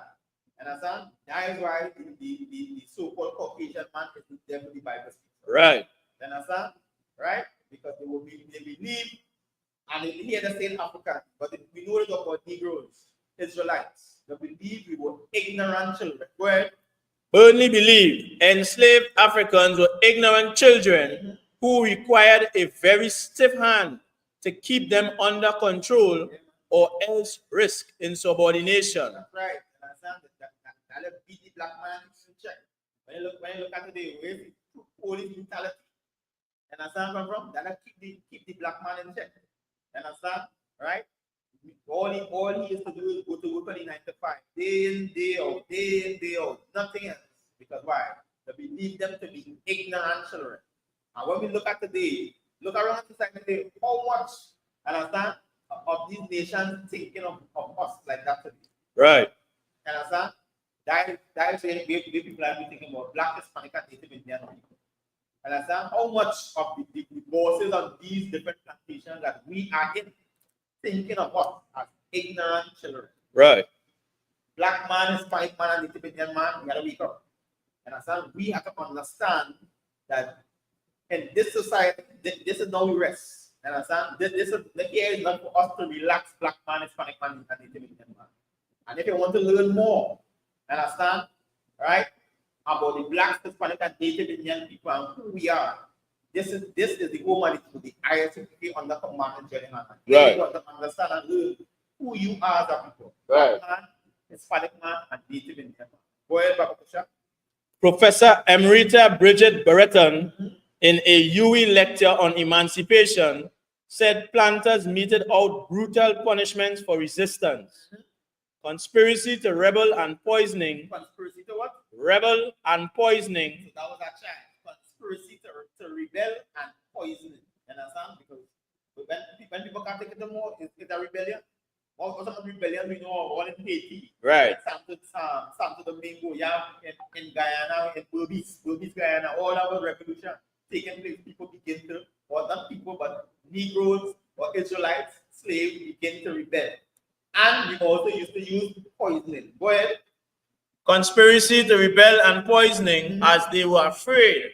And that is why the so-called Caucasian man is the devil the Bible speaks. Right. Understand? Right? Because they believe, and they hear the same African, but we know it about Negroes, Israelites. They believe we were ignorant children. Go ahead. Burnley believed enslaved Africans were ignorant children who required a very stiff hand to keep them under control or else risk insubordination. That's right. Understand that beat the black man in check. When you look at the way police brutality, understand where I'm from? That'll keep the black man in check. Understand? Right? All he has to do is go to work on the 9 to 5, day in, day out, nothing else. Because why? They believe them to be ignorant children. And when we look at today, look around society today, how much, understand, of these nations thinking of us like that today. Right. Understand? that is where people are thinking about Black, Hispanic, and Native Indian people. Understand how much of the bosses of these different plantations that we are in thinking of us as ignorant children. Right. Black man, Hispanic man, and Native Indian man, we gotta wake up. Understand? We have to understand that in this society, this is no rest. Understand? This is the here is not for us to relax Black man, Hispanic man, and Native Indian man. And if you want to learn more, understand, right, about the Black, Hispanic, and Native Indian people and who we are, this is the home of the ISUPK under command and journey. Right. You want to understand and learn who you are as a people. Right. Black man, Hispanic man, and Native Indian man. Go ahead, Babakusha. Professor Emerita Bridget Brereton, in a UE lecture on emancipation, said planters meted out brutal punishments for resistance, conspiracy to rebel and poisoning. Conspiracy to what? Rebel and poisoning. So that was a chance. Conspiracy to rebel and poisoning. You understand? Because when people can't take it no more, it's a rebellion. What some rebellion we know all in Haiti. Right. Santo Domingo, yeah, in Guyana, in Burmese Guyana, all our revolution taking place. People begin to, or not people, but Negroes or Israelites, slaves begin to rebel. And we also used to use poisoning. Go ahead. Conspiracy to rebel and poisoning, as they were afraid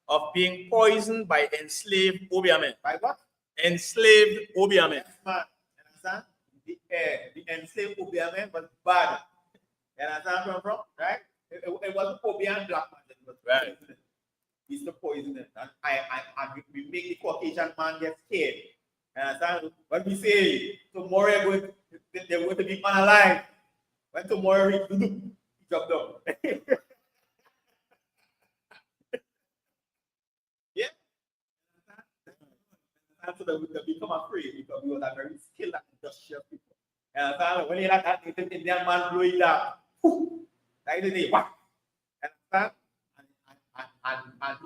of being poisoned by enslaved Obiamen. By what? Enslaved Obiamen. Man, you understand? The enslaved Obiamen was bad. You understand where I'm from? Right? It wasn't Obian black man. It was right. It's the poisoning. And we make the Caucasian man get scared. You understand? When we say tomorrow they're going to be unalive. When tomorrow we drop down. Yeah. And so they become afraid because we are very skilled and industrious people. And when you like that Indian man blowing that, that is the what? And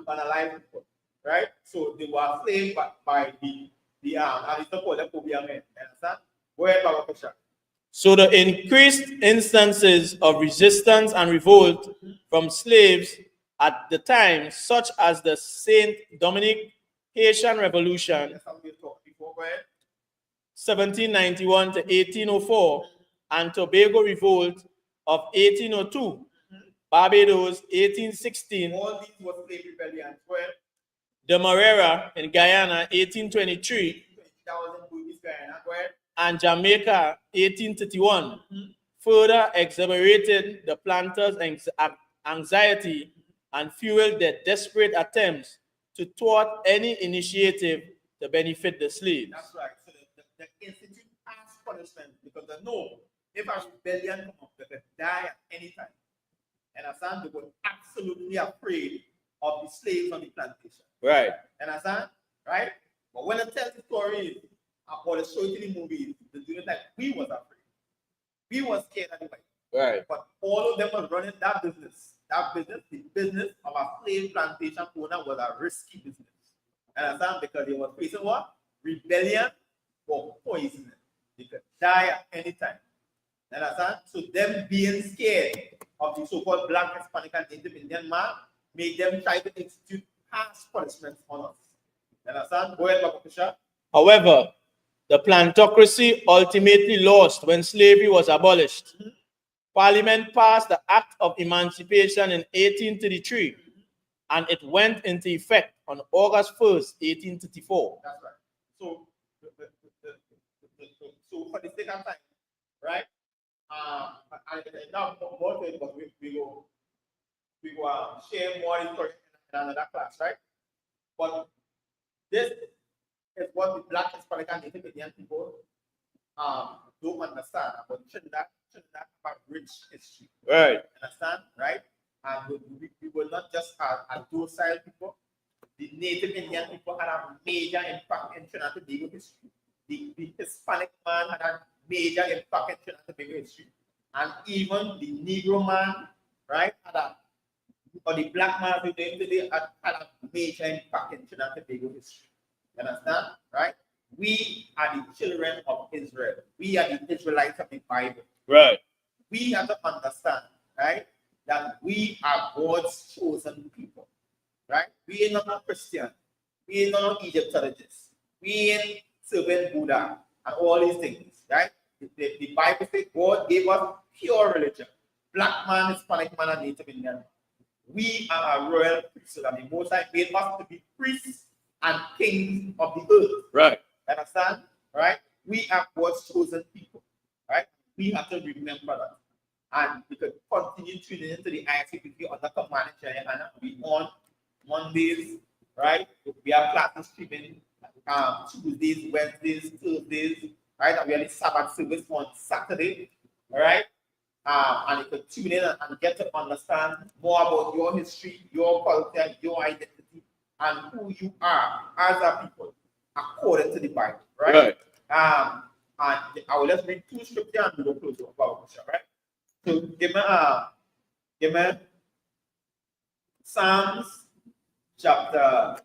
unalive people. Right? So they were enslaved by the and it's called the Obiamen. Understand? Go ahead, Baba Kusha. So the increased instances of resistance and revolt from slaves at the time, such as the Saint Dominic Haitian Revolution, 1791 to 1804, and Tobago Revolt of 1802, Barbados 1816, all these were slave rebellions. Well, Demerara in Guyana 1823, and Jamaica 1831, further exacerbated the planters' anxiety and fueled their desperate attempts to thwart any initiative to benefit the slaves. That's right. So the institute passed punishment because they know if a rebellion comes up, they could die at any time. And they were absolutely afraid of the slaves on the plantation. Right. Understand? Right? But when I tell the story or the show it in the movies, they do it like we was afraid. We was scared anyway. Right. But all of them was running that business. The business of a slave plantation owner was a risky business. Understand? Because they were facing what? Rebellion or poisoning. They could die at any time. Understand? So them being scared of the so-called Black, Hispanic, and Native Indian man made them try to institute harsh punishments on us. Understand? Go ahead, Baba Kusha. However, the plantocracy ultimately lost when slavery was abolished. Parliament passed the Act of Emancipation in 1833, and it went into effect on August 1st, 1834. That's right. So for the sake of time, right? Now more things, but we go share more story in another class, right? But this is what the Black, Hispanic, and Native Indian people don't understand about Trinidad have a rich history. Right. Understand, right? And we were not just a docile people. The Native Indian people had a major impact in Trinidad and Tobago history. The Hispanic man had a major impact in Trinidad and Tobago history. And even the Negro man, right, or the black man today had a major impact in Trinidad and Tobago history. You understand? Right? We are the children of Israel. We are the Israelites of the Bible. Right. We have to understand, right, that we are God's chosen people, right? We ain't not Christian. We ain't not Egyptologists. We ain't serving Buddha and all these things, right? The Bible says God gave us pure religion. Black man, Hispanic man, and Native Indian. We are a royal priesthood, and the Most High made us to be priests and kings of the earth. Right. Understand? Right? We are God's chosen people. Right? We have to remember that. And we could continue tuning into the ISUPK under command and Hannah. We on Mondays, right? We have classes streaming Tuesdays, Wednesdays, Thursdays, right? And we have the Sabbath service on Saturday, all right? And you can tune in and get to understand more about your history, your culture, your identity, and who you are as a people according to the Bible, right? And I will just read two scriptures and we'll close about it, right? So give me Psalms chapter,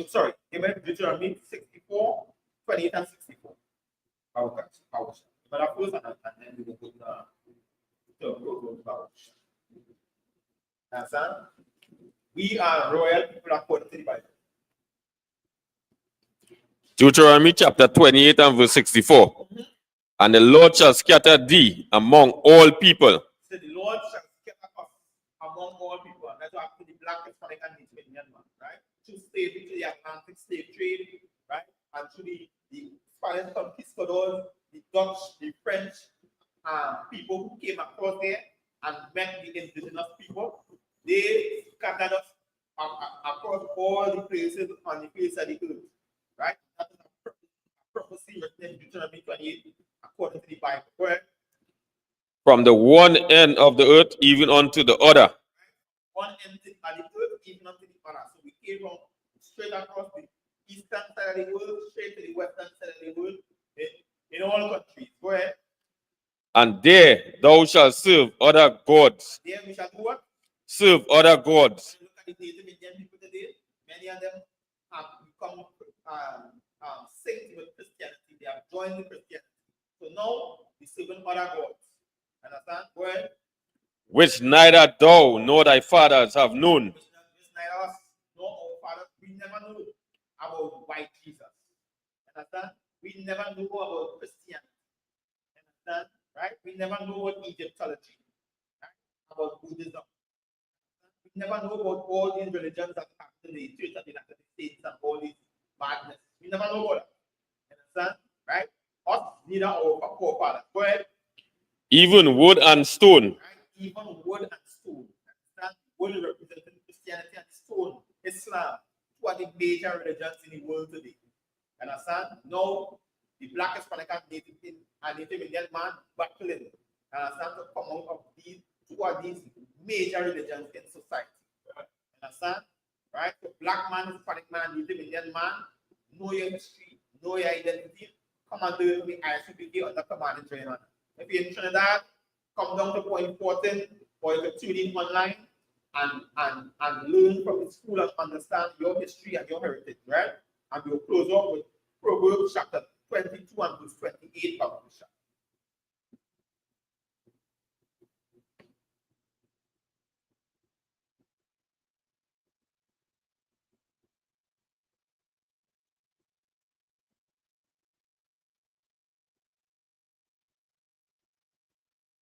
sorry, give me Deuteronomy 64, 28 and 64. Okay. But of course, and then we will go to understand? We are royal people according to the Bible. Deuteronomy chapter 28 and verse 64. And the Lord shall scatter thee among all people. So the Lord shall scatter us among all people. And that's why after the black, Hispanic, and Native Indian man, right? To slavery, to the Atlantic slave trade, right? And to the Spanish conquistadors, the Dutch, the French people who came across there and met the indigenous people. They scattered us across all the places on the face of the earth, right? That is a prophecy written in Deuteronomy 28 according to the Bible. Where From the one end of the earth even unto the other. one end of the earth even unto the other. So we came from straight across the eastern side of the world, straight to the western side of the world, in all countries. Go ahead. And there thou shalt serve other gods. There we shall do what? Serve other gods. Look at the Native Indian people today. Many of them have become saints with Christianity. They have joined the Christianity. So now we serve other gods. Understand? Go ahead. Which neither thou nor thy fathers have known. Which neither us nor our fathers, we never knew about white Jesus. Understand? We never knew about Christianity. Understand? Right? We never knew about Egyptology. Right? About Buddhism. We never know about all these religions that happen in the Church of the United States and all these madness. We never know about that. Understand? Right? Us, neither our forefathers. Go ahead. Even wood and stone. Right? Even wood and stone. Understand? Wood representing Christianity and stone, Islam. Two are the major religions in the world today. Understand? Now, the black, Hispanic, and Native Indian man battling. Understand? To come out of these two of these major religions in society. Understand? Right? So black man, Hispanic man, Native Indian man, know your history, know your identity. Come and do it with ISUPK under command and training. If you're in Trinidad, come down to Point 14, or you can tune in online and learn from the school and understand your history and your heritage, right? And we'll close up with Proverbs chapter 22 and verse 28 of the chapter.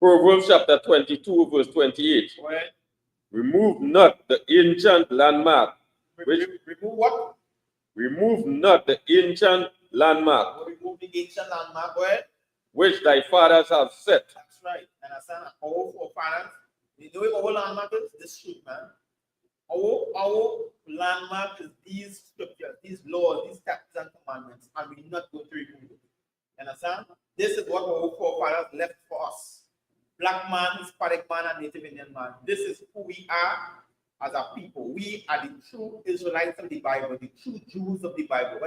Proverbs chapter 22 verse 28. Remove not the ancient landmark. Remove what? Remove not the ancient landmark. Remove the ancient landmark where? Which thy fathers have set. That's right. And I said, our forefathers, you know what our landmark is? This truth, man. Our landmark is these scriptures, these laws, these statutes and commandments, and we're not going to remove it. Understand? This is what our forefathers left for us. Black man, Hispanic man, and Native Indian man. This is who we are as a people. We are the true Israelites of the Bible, the true Jews of the Bible.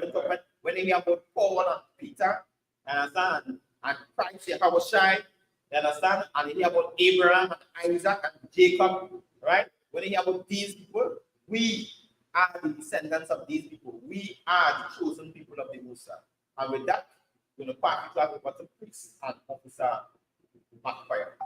When they hear about Paul and Peter, understand, and Christ, Yahushua, understand, and they hear about Abraham and Isaac and Jacob, right? When they hear about these people, we are the descendants of these people. We are the chosen people of the Most High. And with that, we're going to pass it over to priest and officer Backfire.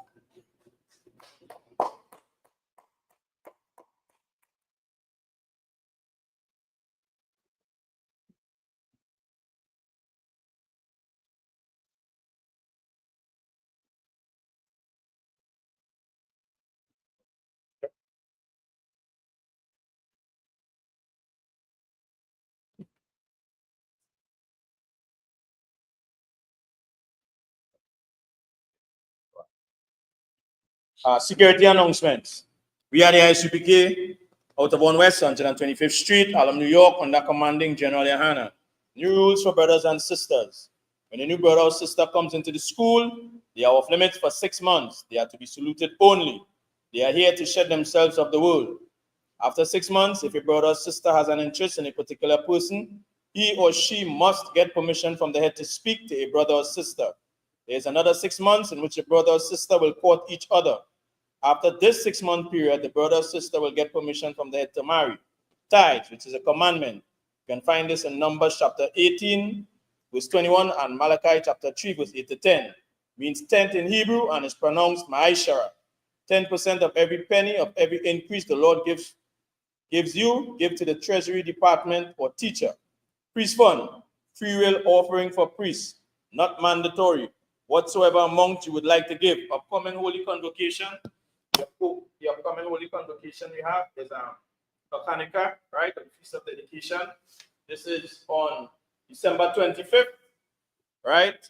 Security announcements. We are the ISUPK out of 1 West, 125th Street, Harlem, New York, under commanding General Yahana. New rules for brothers and sisters. When a new brother or sister comes into the school, they are off limits for 6 months. They are to be saluted only. They are here to shed themselves of the world. After 6 months, if a brother or sister has an interest in a particular person, he or she must get permission from the head to speak to a brother or sister. There is another 6 months in which a brother or sister will court each other. After this 6-month period, the brother or sister will get permission from the head to marry. Tithe, which is a commandment. You can find this in Numbers chapter 18, verse 21, and Malachi chapter 3, verse 8 to 10. Means tenth in Hebrew and is pronounced ma'ashara. 10% of every penny of every increase the Lord gives you, give to the treasury department or teacher. Priest fund, free will offering for priests, not mandatory. Whatsoever amount you would like to give. Upcoming holy convocation. The upcoming holy convocation we have is Hanukkah, right? The Feast of Dedication. This is on December 25th, right?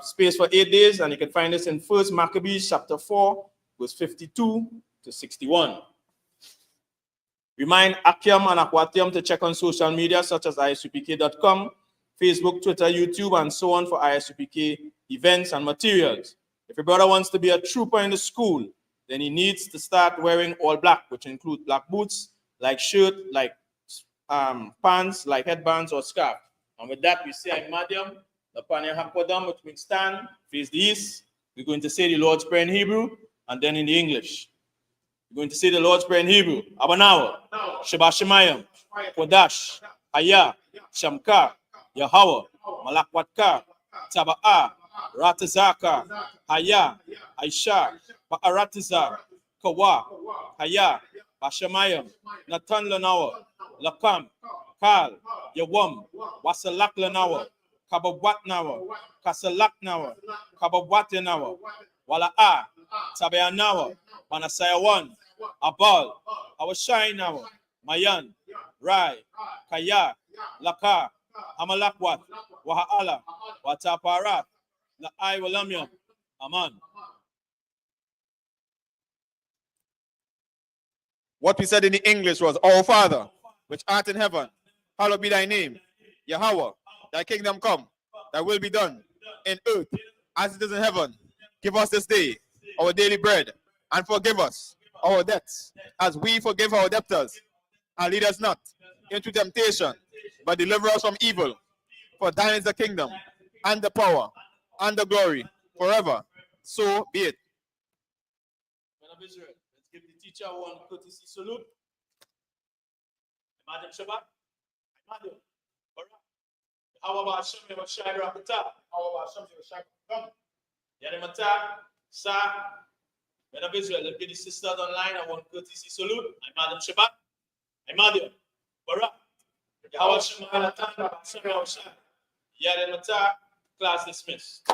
Space for 8 days, and you can find this in 1 Maccabees chapter 4, verse 52 to 61. Remind Akiam and Aquatium to check on social media such as isupk.com, Facebook, Twitter, YouTube, and so on for ISUPK events and materials. If your brother wants to be a trooper in the school, then he needs to start wearing all black, which include black boots, like shirt, like pants, like headbands or scarf. And with that, we say Imadiam, the Panya Hakodam, which means stand, face the east. We're going to say the Lord's Prayer in Hebrew and then in the English. We're going to say the Lord's Prayer in Hebrew. Abanawa, Sheba Shemayim, Kodash, Haya, Shamka, Yahweh, Malakwatka, Taba'a, Ratazaka, Haya, Aisha, Ba'aratiza, Kawa, Haya, Bashamayim, Natan Lanawa, Lakam, Kal, Yawam, Wasalak Lanawa, Kabawat Nawa, Kasalak Nawa, Kabawat Nawa, Wala'a, Tabayanawa, Manasayawan, Abal, Awashai Nawa, Mayan, Rai, Kaya, Laka, Amalakwat, Waha'ala, Wataparat, La'ai Walamyam, Aman. What we said in the English was, Our Father, which art in heaven, hallowed be thy name. Yahweh, thy kingdom come, thy will be done, in earth as it is in heaven. Give us this day our daily bread, and forgive us our debts, as we forgive our debtors. And lead us not into temptation, but deliver us from evil. For thine is the kingdom, and the power, and the glory, forever. So be it. Men of Israel, let's give the teacher one courtesy salute. Madam Shabbat. Madam. How about Hashem Yevashai Rakata? How about Hashem Yevashai Rakata? Yanimata, Sa. Men of Israel, let's give the sisters online one courtesy salute. I'm Madam Shabbat. I'm Madam. Barak. How Hashem Yevashai Rakata? Yanimata, class dismissed.